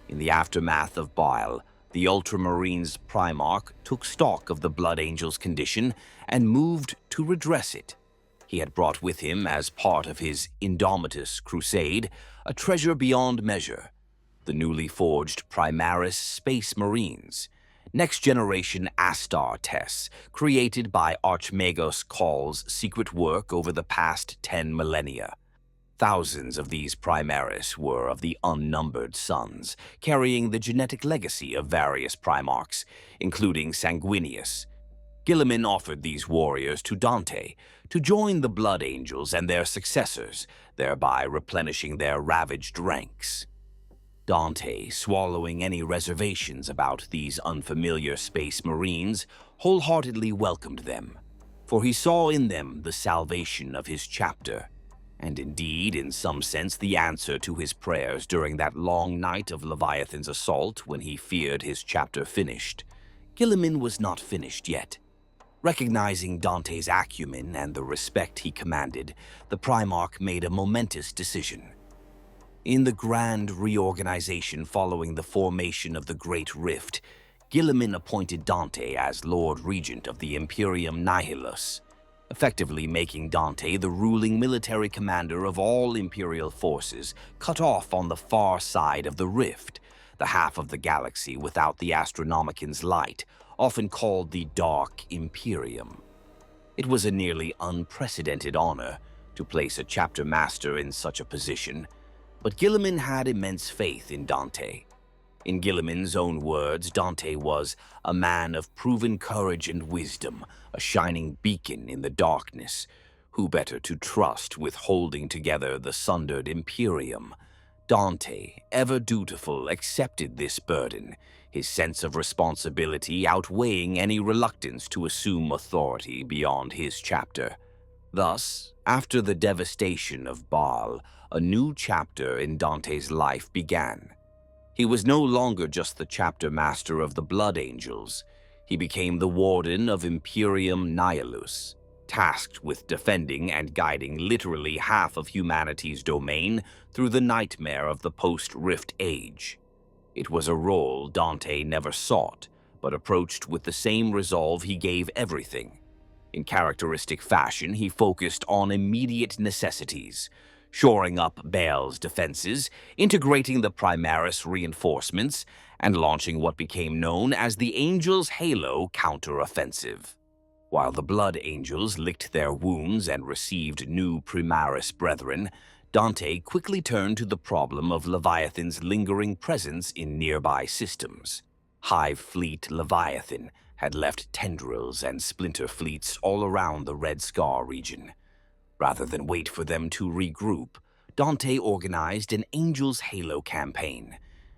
In the aftermath of Baal, The Ultramarines Primarch took stock of the Blood Angel's condition and moved to redress it. He had brought with him, as part of his Indomitus Crusade, a treasure beyond measure: the newly forged Primaris Space Marines, next-generation Astartes, created by Archmagos Call's secret work over the past 10 millennia. Thousands of these Primaris were of the unnumbered sons, carrying the genetic legacy of various Primarchs, including Sanguinius. Guilliman offered these warriors to Dante to join the Blood Angels and their successors, thereby replenishing their ravaged ranks. Dante, swallowing any reservations about these unfamiliar Space Marines, wholeheartedly welcomed them, for he saw in them the salvation of his chapter, and indeed, in some sense, the answer to his prayers during that long night of Leviathan's assault when he feared his chapter finished. Guilliman was not finished yet. Recognizing Dante's acumen and the respect he commanded, the Primarch made a momentous decision. In the grand reorganization following the formation of the Great Rift, Guilliman appointed Dante as Lord Regent of the Imperium Nihilus, effectively making Dante the ruling military commander of all Imperial forces cut off on the far side of the Rift, the half of the galaxy without the Astronomican's light, often called the Dark Imperium. It was a nearly unprecedented honor to place a chapter master in such a position, but Guilliman had immense faith in Dante. In Guilliman's own words, Dante was a man of proven courage and wisdom, a shining beacon in the darkness. Who better to trust with holding together the sundered Imperium? Dante, ever dutiful, accepted this burden, his sense of responsibility outweighing any reluctance to assume authority beyond his chapter. Thus, after the devastation of Baal, a new chapter in Dante's life began. He was no longer just the chapter master of the Blood Angels. He became the warden of Imperium Nihilus, tasked with defending and guiding literally half of humanity's domain through the nightmare of the post-Rift Age. It was a role Dante never sought, but approached with the same resolve he gave everything. In characteristic fashion, he focused on immediate necessities, shoring up Baal's defenses, integrating the Primaris reinforcements, and launching what became known as the Angels' Halo counteroffensive. While the Blood Angels licked their wounds and received new Primaris brethren, Dante quickly turned to the problem of Leviathan's lingering presence in nearby systems. Hive Fleet Leviathan had left tendrils and splinter fleets all around the Red Scar region. Rather than wait for them to regroup, Dante organized an Angel's Halo campaign,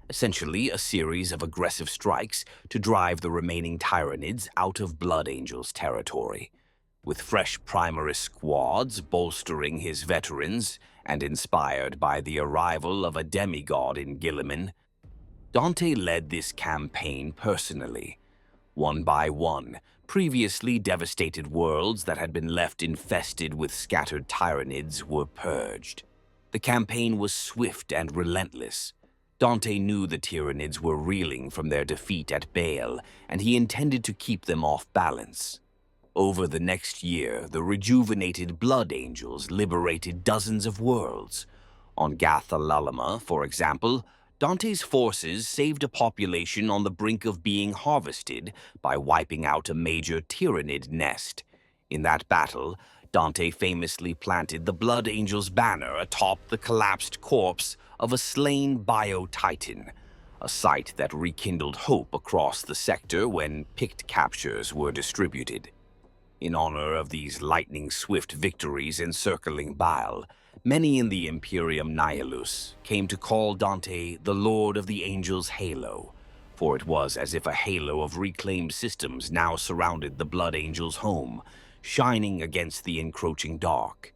essentially a series of aggressive strikes to drive the remaining Tyranids out of Blood Angel's territory. With fresh Primaris squads bolstering his veterans and inspired by the arrival of a demigod in Guilliman, Dante led this campaign personally. One by one, previously devastated worlds that had been left infested with scattered Tyranids were purged. The campaign was swift and relentless. Dante knew the Tyranids were reeling from their defeat at Baal, and he intended to keep them off balance. Over the next year, the rejuvenated Blood Angels liberated dozens of worlds. On Gathalalama, for example, Dante's forces saved a population on the brink of being harvested by wiping out a major Tyranid nest. In that battle, Dante famously planted the Blood Angel's banner atop the collapsed corpse of a slain Bio-Titan, a sight that rekindled hope across the sector when picked captures were distributed. In honor of these lightning-swift victories encircling Baal, many in the Imperium Nihilus came to call Dante the Lord of the Angels' Halo, for it was as if a halo of reclaimed systems now surrounded the Blood Angels' home, shining against the encroaching dark.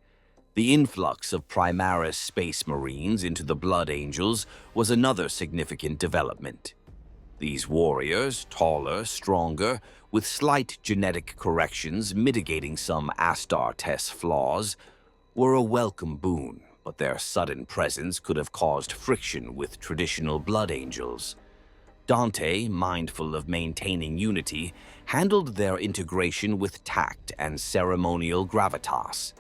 The influx of Primaris Space Marines into the Blood Angels was another significant development. These warriors, taller, stronger, with slight genetic corrections mitigating some Astartes flaws, were a welcome boon, but their sudden presence could have caused friction with traditional Blood Angels. Dante, mindful of maintaining unity, handled their integration with tact and ceremonial gravitas.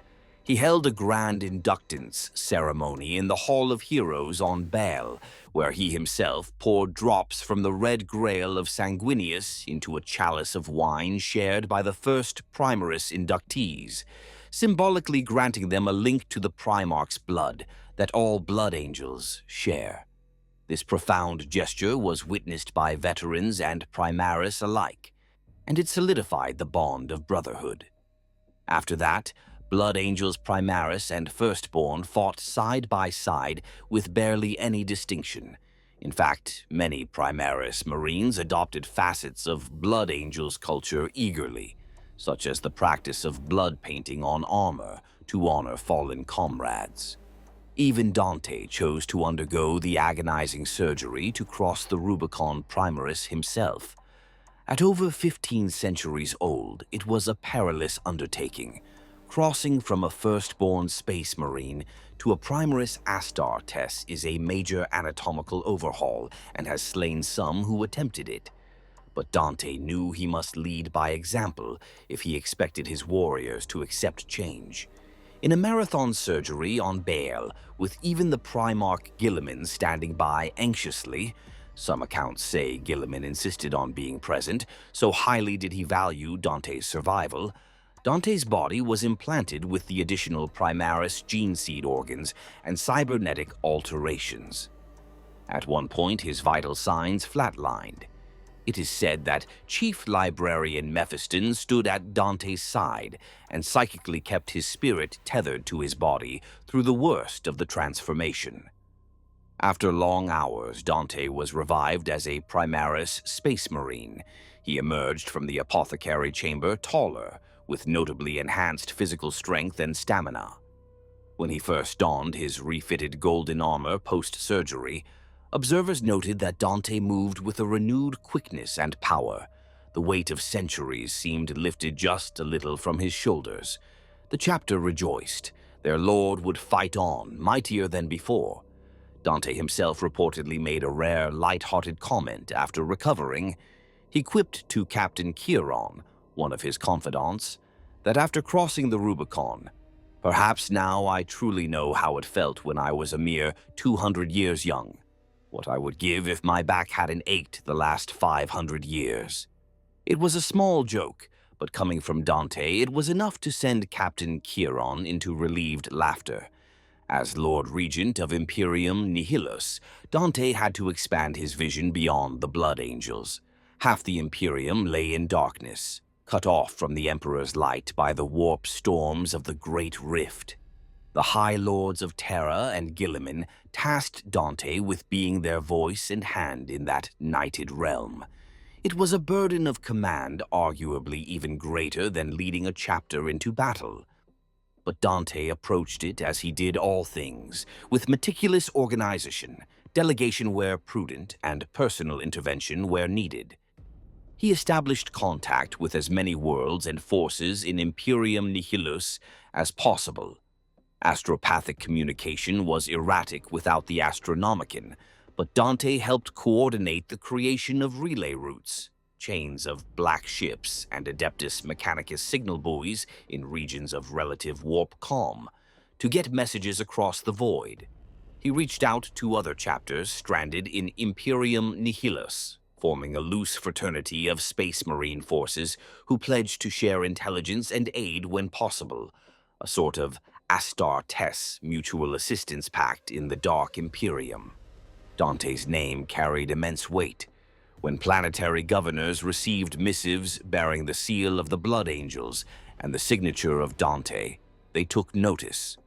He held a grand inductance ceremony in the Hall of Heroes on Baal, where he himself poured drops from the red grail of Sanguinius into a chalice of wine shared by the first Primaris inductees, symbolically granting them a link to the Primarch's blood that all blood angels share. This profound gesture was witnessed by veterans and Primaris alike, and it solidified the bond of brotherhood. After that, Blood Angels Primaris and Firstborn fought side by side with barely any distinction. In fact, many Primaris Marines adopted facets of Blood Angels culture eagerly, such as the practice of blood painting on armor to honor fallen comrades. Even Dante chose to undergo the agonizing surgery to cross the Rubicon Primaris himself. At over 15 centuries old, it was a perilous undertaking, crossing from a firstborn space marine to a Primaris Astartes is a major anatomical overhaul and has slain some who attempted it. But Dante knew he must lead by example if he expected his warriors to accept change. In a marathon surgery on Baal, with even the Primarch Guilliman standing by anxiously, some accounts say Guilliman insisted on being present, so highly did he value Dante's survival, Dante's body was implanted with the additional Primaris gene seed organs and cybernetic alterations. At one point, his vital signs flatlined. It is said that Chief Librarian Mephiston stood at Dante's side and psychically kept his spirit tethered to his body through the worst of the transformation. After long hours, Dante was revived as a Primaris Space Marine. He emerged from the apothecary chamber taller, with notably enhanced physical strength and stamina. When he first donned his refitted golden armor post-surgery, observers noted that Dante moved with a renewed quickness and power. The weight of centuries seemed lifted just a little from his shoulders. The chapter rejoiced. Their lord would fight on, mightier than before. Dante himself reportedly made a rare, light-hearted comment after recovering. He quipped to Captain Chiron, one of his confidants, that after crossing the Rubicon, "Perhaps now I truly know how it felt when I was a mere 200 years young. What I would give if my back hadn't ached the last 500 years." It was a small joke, but coming from Dante, it was enough to send Captain Chiron into relieved laughter. As Lord Regent of Imperium Nihilus, Dante had to expand his vision beyond the Blood Angels. Half the Imperium lay in darkness, cut off from the Emperor's light by the warp storms of the Great Rift. The High Lords of Terra and Guilliman tasked Dante with being their voice and hand in that nighted realm. It was a burden of command arguably even greater than leading a chapter into battle. But Dante approached it as he did all things, with meticulous organization, delegation where prudent, and personal intervention where needed. He established contact with as many worlds and forces in Imperium Nihilus as possible. Astropathic communication was erratic without the Astronomicon, but Dante helped coordinate the creation of relay routes, chains of black ships, and Adeptus Mechanicus signal buoys in regions of relative warp calm, to get messages across the void. He reached out to other chapters stranded in Imperium Nihilus, forming a loose fraternity of space marine forces who pledged to share intelligence and aid when possible, a sort of Astartes mutual assistance pact in the Dark Imperium. Dante's name carried immense weight. When planetary governors received missives bearing the seal of the Blood Angels and the signature of Dante, they took notice.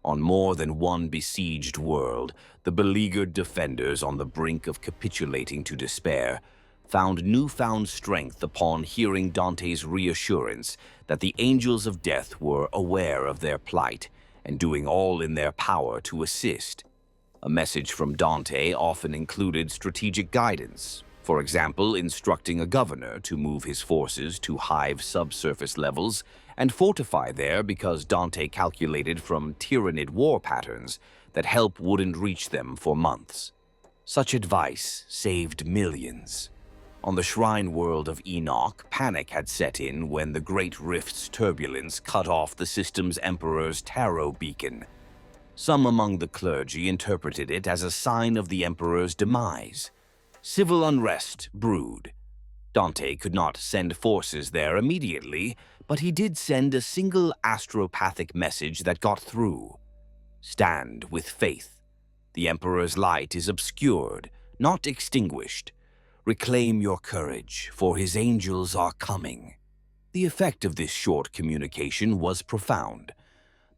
On more than one besieged world, the beleaguered defenders on the brink of capitulating to despair found newfound strength upon hearing Dante's reassurance that the angels of death were aware of their plight and doing all in their power to assist. A message from Dante often included strategic guidance, for example, instructing a governor to move his forces to Hive subsurface levels and fortify there because Dante calculated from Tyrannid war patterns that help wouldn't reach them for months. Such advice saved millions. On the shrine world of Enoch, panic had set in when the Great Rift's turbulence cut off the system's Emperor's tarot beacon. Some among the clergy interpreted it as a sign of the Emperor's demise. Civil unrest brewed. Dante could not send forces there immediately, but he did send a single astropathic message that got through. Stand with faith. The Emperor's light is obscured, not extinguished. Reclaim your courage, for his angels are coming. The effect of this short communication was profound.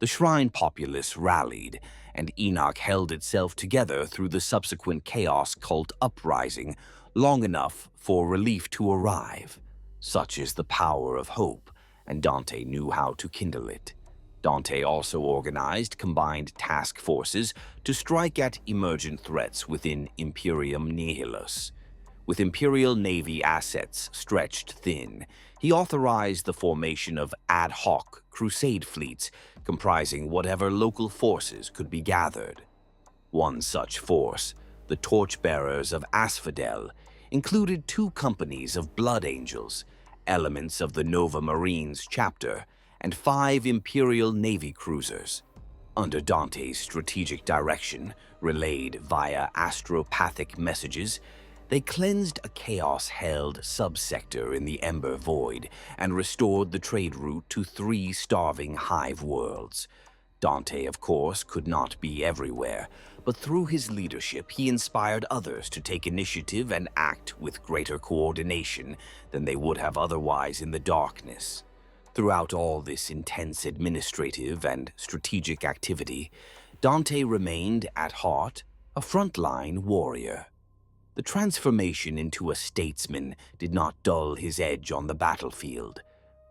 The shrine populace rallied, and Enoch held itself together through the subsequent chaos cult uprising long enough for relief to arrive. Such is the power of hope, and Dante knew how to kindle it. Dante also organized combined task forces to strike at emergent threats within Imperium Nihilus. With Imperial Navy assets stretched thin, he authorized the formation of ad hoc Crusade fleets comprising whatever local forces could be gathered. One such force, the Torchbearers of Asphodel, included 2 companies of Blood Angels, elements of the Nova Marines chapter, and 5 Imperial Navy cruisers. Under Dante's strategic direction, relayed via astropathic messages, they cleansed a chaos-held subsector in the Ember Void and restored the trade route to 3 starving hive worlds. Dante, of course, could not be everywhere, but through his leadership he inspired others to take initiative and act with greater coordination than they would have otherwise in the darkness. Throughout all this intense administrative and strategic activity, Dante remained, at heart, a frontline warrior. The transformation into a statesman did not dull his edge on the battlefield.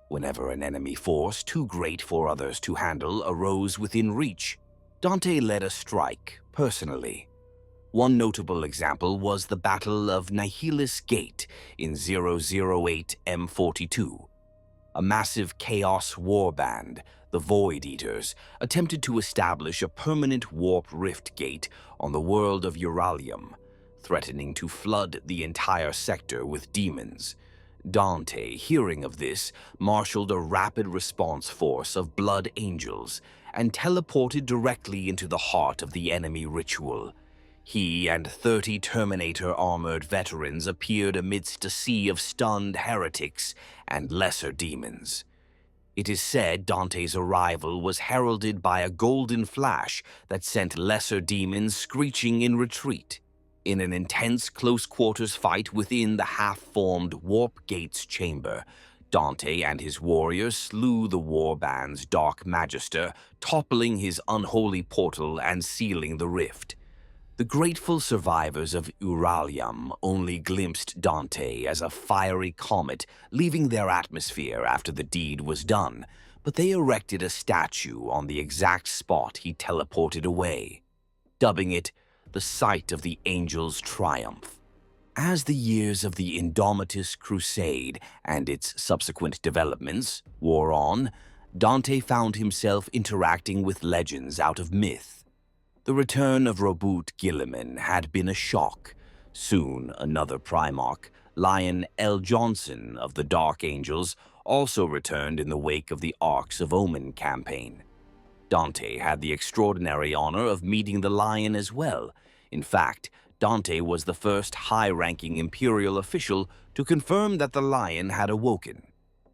Whenever an enemy force too great for others to handle arose within reach, Dante led a strike personally. One notable example was the Battle of Nihilus Gate in 008 M42. A massive chaos warband, the Void Eaters, attempted to establish a permanent warp rift gate on the world of Euralium, threatening to flood the entire sector with demons. Dante, hearing of this, marshaled a rapid response force of Blood Angels and teleported directly into the heart of the enemy ritual. He and 30 Terminator-armored veterans appeared amidst a sea of stunned heretics and lesser demons. It is said Dante's arrival was heralded by a golden flash that sent lesser demons screeching in retreat. In an intense close-quarters fight within the half-formed Warp Gates chamber, Dante and his warriors slew the warband's Dark Magister, toppling his unholy portal and sealing the rift. The grateful survivors of Euralium only glimpsed Dante as a fiery comet leaving their atmosphere after the deed was done, but they erected a statue on the exact spot he teleported away, dubbing it the site of the Angel's Triumph. As the years of the Indomitus Crusade and its subsequent developments wore on, Dante found himself interacting with legends out of myth. The return of Robert Guilliman had been a shock. Soon, another Primarch, Lion L. Johnson of the Dark Angels, also returned in the wake of the Arcs of Omen campaign. Dante had the extraordinary honor of meeting the Lion as well. In fact, Dante was the first high-ranking Imperial official to confirm that the Lion had awoken.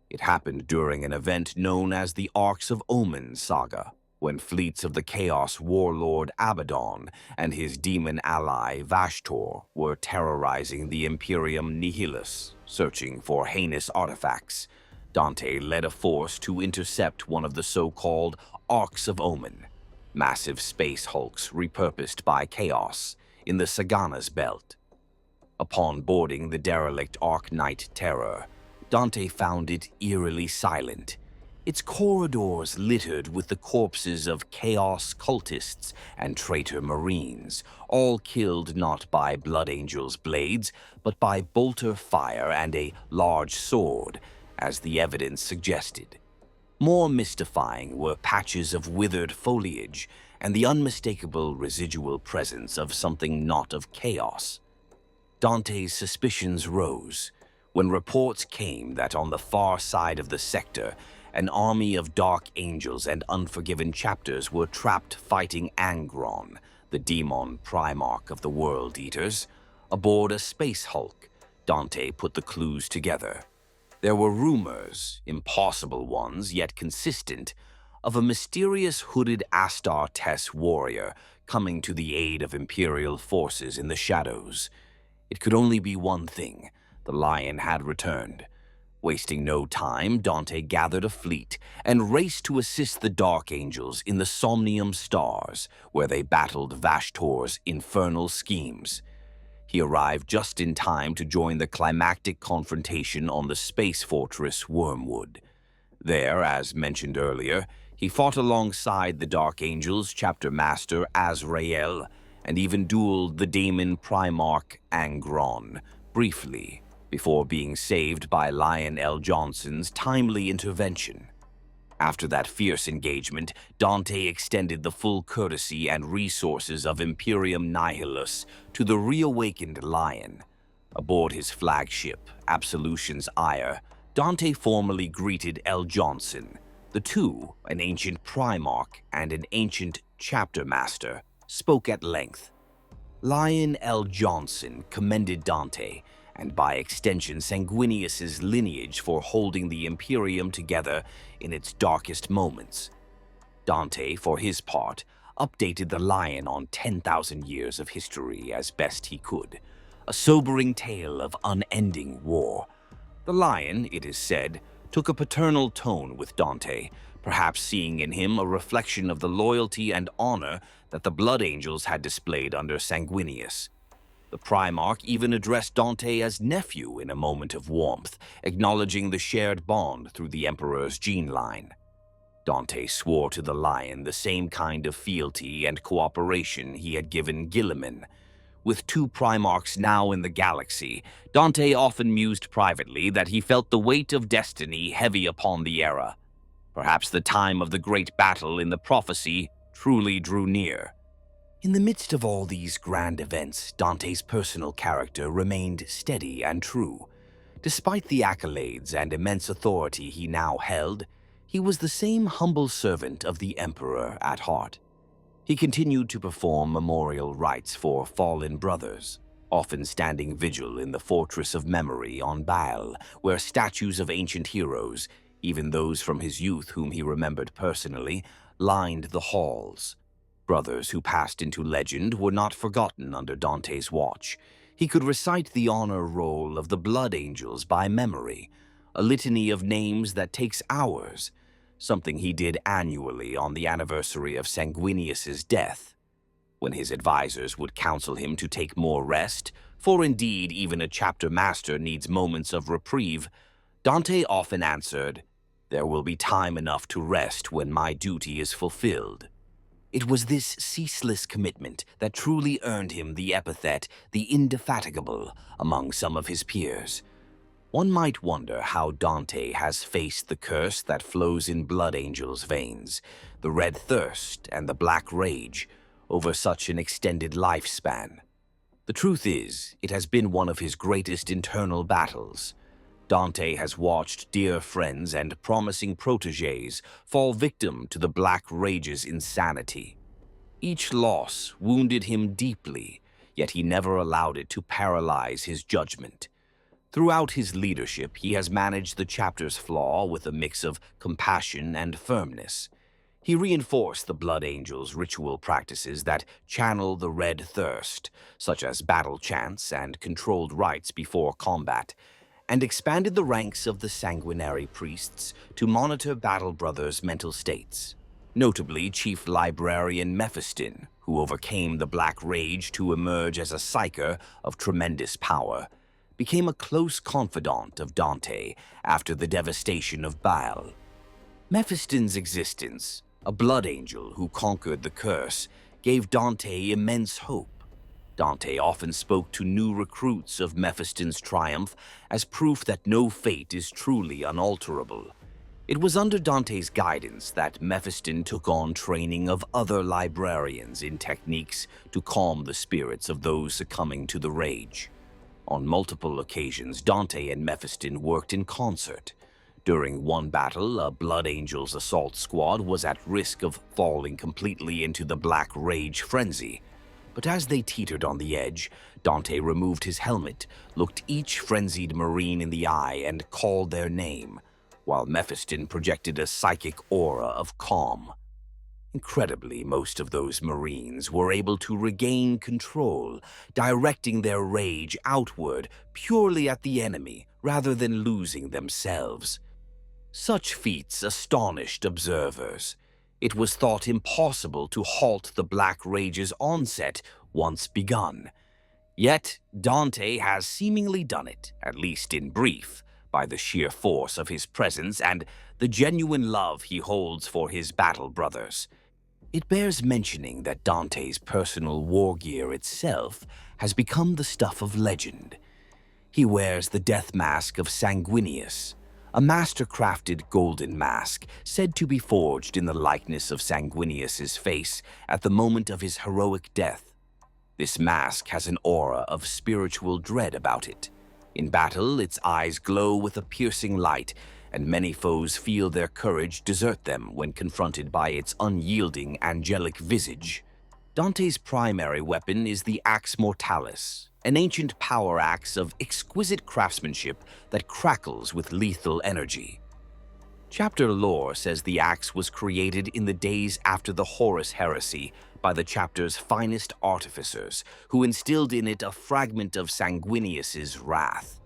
It happened during an event known as the Arcs of Omen saga, when fleets of the Chaos warlord Abaddon and his demon ally Vashtor were terrorizing the Imperium Nihilus, searching for heinous artifacts. Dante led a force to intercept one of the so-called Arcs of Omen, massive space hulks repurposed by Chaos in the Sagana's belt. Upon boarding the derelict Arc Knight Terror, Dante found it eerily silent, its corridors littered with the corpses of Chaos cultists and traitor Marines, all killed not by Blood Angel's blades, but by bolter fire and a large sword, as the evidence suggested. More mystifying were patches of withered foliage and the unmistakable residual presence of something not of chaos. Dante's suspicions rose when reports came that on the far side of the sector, an army of dark angels and unforgiven chapters were trapped fighting Angron, the demon primarch of the World Eaters, aboard a space hulk. Dante put the clues together. There were rumors, impossible ones yet consistent, of a mysterious hooded Astartes warrior coming to the aid of Imperial forces in the shadows. It could only be one thing. The lion had returned. Wasting no time, Dante gathered a fleet and raced to assist the Dark Angels in the Somnium Stars, where they battled Vashtor's infernal schemes. He arrived just in time to join the climactic confrontation on the space fortress Wormwood. There, as mentioned earlier, he fought alongside the Dark Angels chapter master Azrael, and even dueled the demon Primarch Angron, briefly, before being saved by Lionel Johnson's timely intervention. After that fierce engagement, Dante extended the full courtesy and resources of Imperium Nihilus to the reawakened Lion. Aboard his flagship, Absolution's Ire, Dante formally greeted L. Johnson. The two, an ancient Primarch and an ancient chapter master, spoke at length. Lion L. Johnson commended Dante, and by extension Sanguinius's lineage, for holding the Imperium together in its darkest moments. Dante, for his part, updated the Lion on 10,000 years of history as best he could, a sobering tale of unending war. The Lion, it is said, took a paternal tone with Dante, perhaps seeing in him a reflection of the loyalty and honor that the Blood Angels had displayed under Sanguinius. The Primarch even addressed Dante as nephew in a moment of warmth, acknowledging the shared bond through the Emperor's gene line. Dante swore to the Lion the same kind of fealty and cooperation he had given Guilliman. With two Primarchs now in the galaxy, Dante often mused privately that he felt the weight of destiny heavy upon the era. Perhaps the time of the great battle in the prophecy truly drew near. In the midst of all these grand events, Dante's personal character remained steady and true. Despite the accolades and immense authority he now held, he was the same humble servant of the Emperor at heart. He continued to perform memorial rites for fallen brothers, often standing vigil in the Fortress of Memory on Baal, where statues of ancient heroes, even those from his youth whom he remembered personally, lined the halls. Brothers who passed into legend were not forgotten under Dante's watch. He could recite the honor roll of the Blood Angels by memory, a litany of names that takes hours, something he did annually on the anniversary of Sanguinius's death. When his advisors would counsel him to take more rest, for indeed even a chapter master needs moments of reprieve, Dante often answered, "There will be time enough to rest when my duty is fulfilled." It was this ceaseless commitment that truly earned him the epithet the Indefatigable among some of his peers. One might wonder how Dante has faced the curse that flows in Blood Angel's veins, the red thirst and the black rage, over such an extended lifespan. The truth is, it has been one of his greatest internal battles. Dante has watched dear friends and promising protégés fall victim to the Black Rage's insanity. Each loss wounded him deeply, yet he never allowed it to paralyze his judgment. Throughout his leadership, he has managed the chapter's flaw with a mix of compassion and firmness. He reinforced the Blood Angels' ritual practices that channel the red thirst, such as battle chants and controlled rites before combat, and expanded the ranks of the sanguinary priests to monitor battle brothers' mental states. Notably, Chief Librarian Mephiston, who overcame the Black Rage to emerge as a psyker of tremendous power, became a close confidant of Dante after the devastation of Baal. Mephiston's existence, a blood angel who conquered the curse, gave Dante immense hope. Dante often spoke to new recruits of Mephiston's triumph as proof that no fate is truly unalterable. It was under Dante's guidance that Mephiston took on training of other librarians in techniques to calm the spirits of those succumbing to the rage. On multiple occasions, Dante and Mephiston worked in concert. During one battle, a Blood Angels assault squad was at risk of falling completely into the Black Rage frenzy. But as they teetered on the edge, Dante removed his helmet, looked each frenzied Marine in the eye, and called their name, while Mephiston projected a psychic aura of calm. Incredibly, most of those Marines were able to regain control, directing their rage outward purely at the enemy rather than losing themselves. Such feats astonished observers. It was thought impossible to halt the Black Rage's onset once begun. Yet Dante has seemingly done it, at least in brief, by the sheer force of his presence and the genuine love he holds for his battle brothers. It bears mentioning that Dante's personal war gear itself has become the stuff of legend. He wears the death mask of Sanguinius, a master-crafted golden mask said to be forged in the likeness of Sanguinius's face at the moment of his heroic death. This mask has an aura of spiritual dread about it. In battle, its eyes glow with a piercing light, and many foes feel their courage desert them when confronted by its unyielding angelic visage. Dante's primary weapon is the Ax Mortalis, an ancient power axe of exquisite craftsmanship that crackles with lethal energy. Chapter lore says the axe was created in the days after the Horus heresy by the chapter's finest artificers, who instilled in it a fragment of Sanguinius's wrath.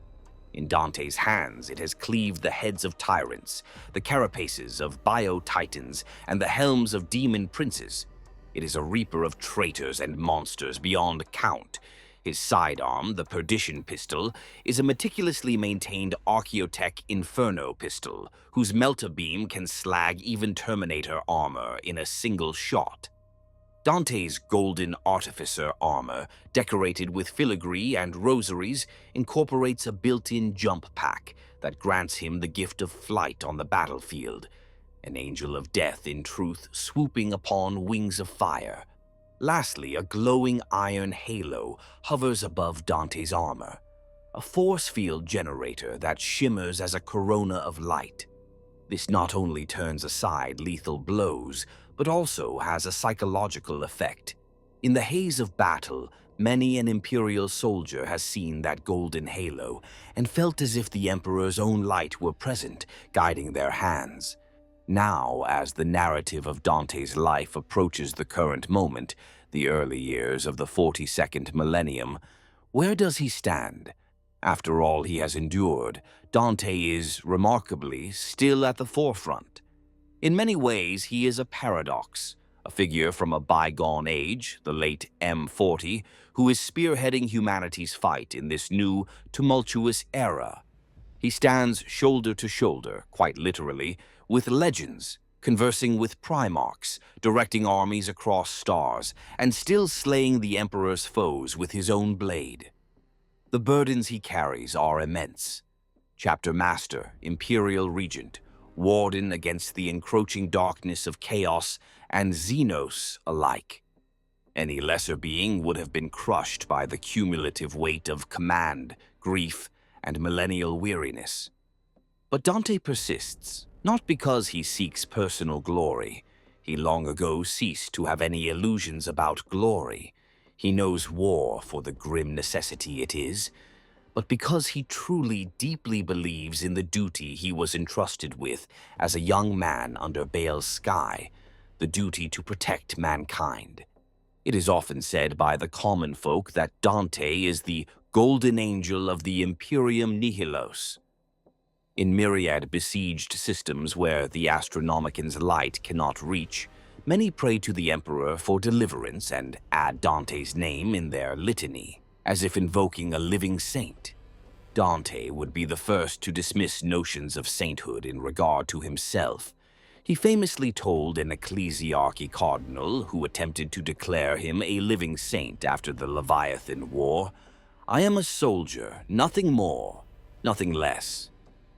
In Dante's hands, it has cleaved the heads of tyrants, the carapaces of bio-titans, and the helms of demon princes. It is a reaper of traitors and monsters beyond count. His sidearm, the Perdition pistol, is a meticulously maintained Archaeotech Inferno pistol, whose melta beam can slag even Terminator armor in a single shot. Dante's golden artificer armor, decorated with filigree and rosaries, incorporates a built-in jump pack that grants him the gift of flight on the battlefield, an angel of death in truth swooping upon wings of fire. Lastly, a glowing iron halo hovers above Dante's armor, a force field generator that shimmers as a corona of light. This not only turns aside lethal blows, but also has a psychological effect. In the haze of battle, many an Imperial soldier has seen that golden halo and felt as if the Emperor's own light were present, guiding their hands. Now, as the narrative of Dante's life approaches the current moment, the early years of the 42nd millennium, where does he stand? After all he has endured, Dante is, remarkably, still at the forefront. In many ways, he is a paradox, a figure from a bygone age, the late M40, who is spearheading humanity's fight in this new, tumultuous era. He stands shoulder to shoulder, quite literally, with legends, conversing with primarchs, directing armies across stars, and still slaying the Emperor's foes with his own blade. The burdens he carries are immense. Chapter Master, Imperial Regent, Warden against the encroaching darkness of chaos, and Xenos alike. Any lesser being would have been crushed by the cumulative weight of command, grief, and millennial weariness. But Dante persists, not because he seeks personal glory. He long ago ceased to have any illusions about glory. He knows war for the grim necessity it is, but because he truly, deeply believes in the duty he was entrusted with as a young man under Baal's sky, the duty to protect mankind. It is often said by the common folk that Dante is the golden angel of the Imperium Nihilus. In myriad besieged systems where the Astronomican's light cannot reach, many pray to the Emperor for deliverance and add Dante's name in their litany, as if invoking a living saint. Dante would be the first to dismiss notions of sainthood in regard to himself. He famously told an ecclesiarchy cardinal who attempted to declare him a living saint after the Leviathan War, "I am a soldier, nothing more, nothing less."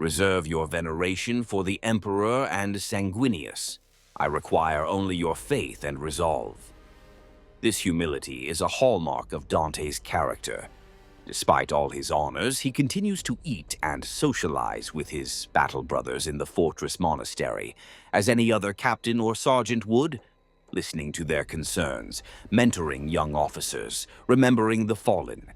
Reserve your veneration for the Emperor and Sanguinius. I require only your faith and resolve." This humility is a hallmark of Dante's character. Despite all his honors, he continues to eat and socialize with his battle brothers in the fortress monastery, as any other captain or sergeant would, listening to their concerns, mentoring young officers, remembering the fallen.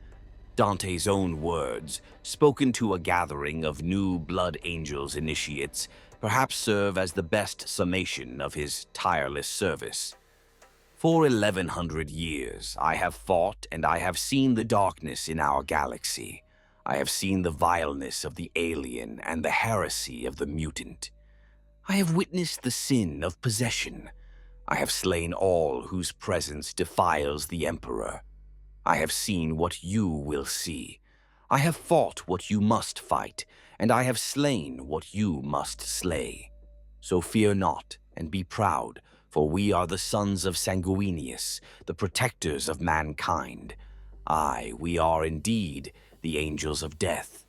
Dante's own words, spoken to a gathering of new Blood Angels initiates, perhaps serve as the best summation of his tireless service. "For 1100 years I have fought, and I have seen the darkness in our galaxy. I have seen the vileness of the alien and the heresy of the mutant. I have witnessed the sin of possession. I have slain all whose presence defiles the Emperor. I have seen what you will see. I have fought what you must fight, and I have slain what you must slay. So fear not, and be proud, for we are the sons of Sanguinius, the protectors of mankind. Aye, we are indeed the angels of death."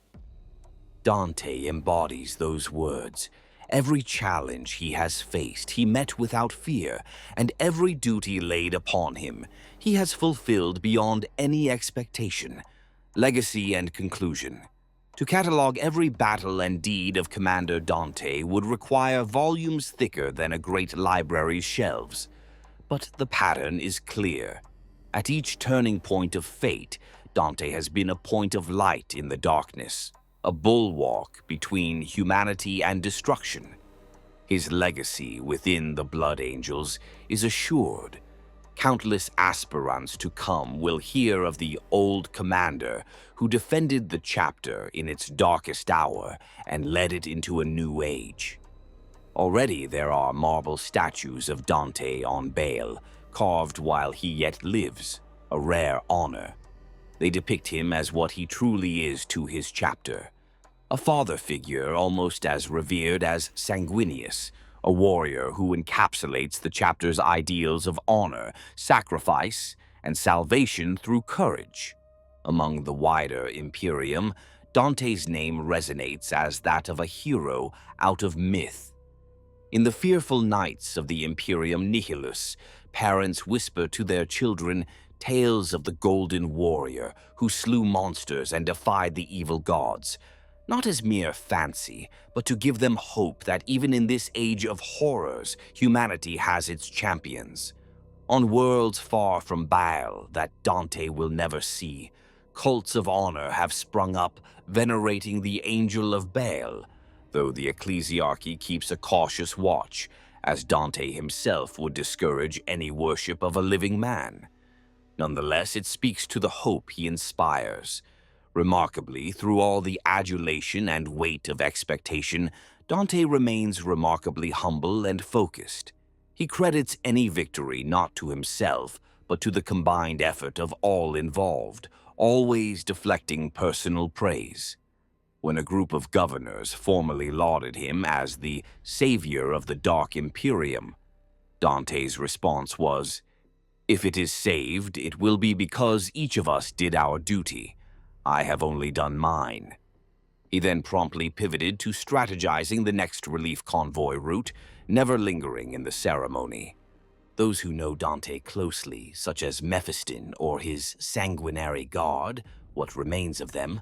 Dante embodies those words. Every challenge he has faced, he met without fear, and every duty laid upon him, he has fulfilled beyond any expectation. Legacy and conclusion. To catalog every battle and deed of Commander Dante would require volumes thicker than a great library's shelves. But the pattern is clear. At each turning point of fate, Dante has been a point of light in the darkness, a bulwark between humanity and destruction. His legacy within the Blood Angels is assured. Countless aspirants to come will hear of the old commander who defended the chapter in its darkest hour and led it into a new age. Already there are marble statues of Dante on Baal, carved while he yet lives, a rare honor. They depict him as what he truly is to his chapter, a father figure almost as revered as Sanguinius, a warrior who encapsulates the chapter's ideals of honor, sacrifice, and salvation through courage. Among the wider Imperium, Dante's name resonates as that of a hero out of myth. In the fearful nights of the Imperium Nihilus, parents whisper to their children tales of the golden warrior who slew monsters and defied the evil gods, not as mere fancy, but to give them hope that even in this age of horrors, humanity has its champions. On worlds far from Baal that Dante will never see, cults of honor have sprung up, venerating the angel of Baal, though the ecclesiarchy keeps a cautious watch, as Dante himself would discourage any worship of a living man. Nonetheless, it speaks to the hope he inspires. Remarkably, through all the adulation and weight of expectation, Dante remains remarkably humble and focused. He credits any victory not to himself, but to the combined effort of all involved, always deflecting personal praise. When a group of governors formally lauded him as the savior of the Dark Imperium, Dante's response was, "If it is saved, it will be because each of us did our duty. I have only done mine." He then promptly pivoted to strategizing the next relief convoy route, never lingering in the ceremony. Those who know Dante closely, such as Mephiston or his sanguinary guard, what remains of them,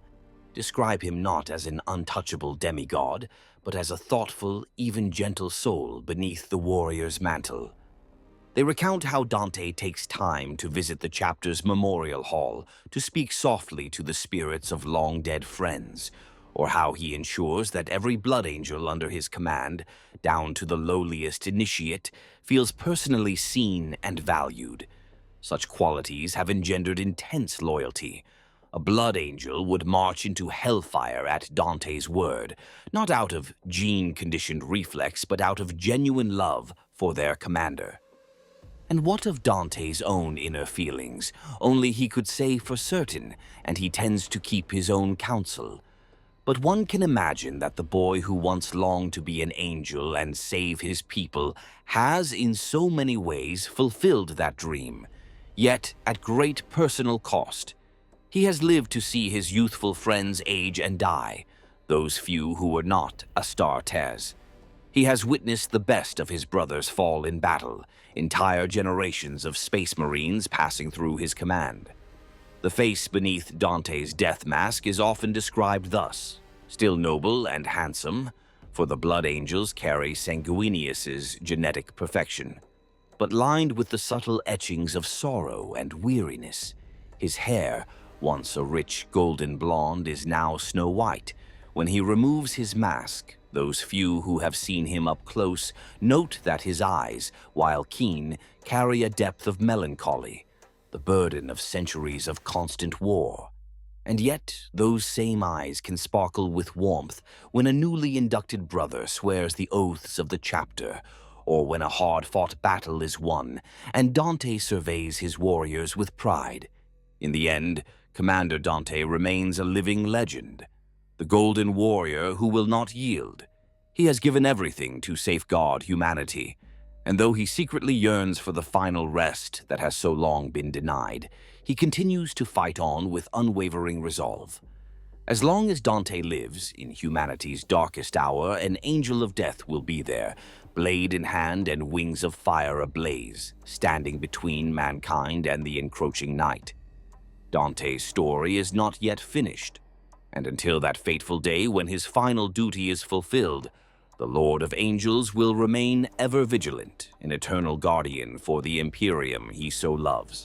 describe him not as an untouchable demigod, but as a thoughtful, even gentle soul beneath the warrior's mantle. They recount how Dante takes time to visit the chapter's memorial hall to speak softly to the spirits of long-dead friends, or how he ensures that every blood angel under his command, down to the lowliest initiate, feels personally seen and valued. Such qualities have engendered intense loyalty. A blood angel would march into hellfire at Dante's word, not out of gene-conditioned reflex, but out of genuine love for their commander. And what of Dante's own inner feelings? Only he could say for certain, and he tends to keep his own counsel. But one can imagine that the boy who once longed to be an angel and save his people has in so many ways fulfilled that dream, yet at great personal cost. He has lived to see his youthful friends age and die, those few who were not Astartes. He has witnessed the best of his brothers fall in battle, entire generations of space marines passing through his command. The face beneath Dante's death mask is often described thus: still noble and handsome, for the blood angels carry Sanguinius's genetic perfection, but lined with the subtle etchings of sorrow and weariness. His hair, once a rich golden blonde, is now snow white. When he removes his mask, those few who have seen him up close note that his eyes, while keen, carry a depth of melancholy, the burden of centuries of constant war. And yet, those same eyes can sparkle with warmth when a newly inducted brother swears the oaths of the chapter, or when a hard-fought battle is won, and Dante surveys his warriors with pride. In the end, Commander Dante remains a living legend, the golden warrior who will not yield. He has given everything to safeguard humanity, and though he secretly yearns for the final rest that has so long been denied, he continues to fight on with unwavering resolve. As long as Dante lives, in humanity's darkest hour, an angel of death will be there, blade in hand and wings of fire ablaze, standing between mankind and the encroaching night. Dante's story is not yet finished, and until that fateful day when his final duty is fulfilled, the Lord of Angels will remain ever vigilant, an eternal guardian for the Imperium he so loves.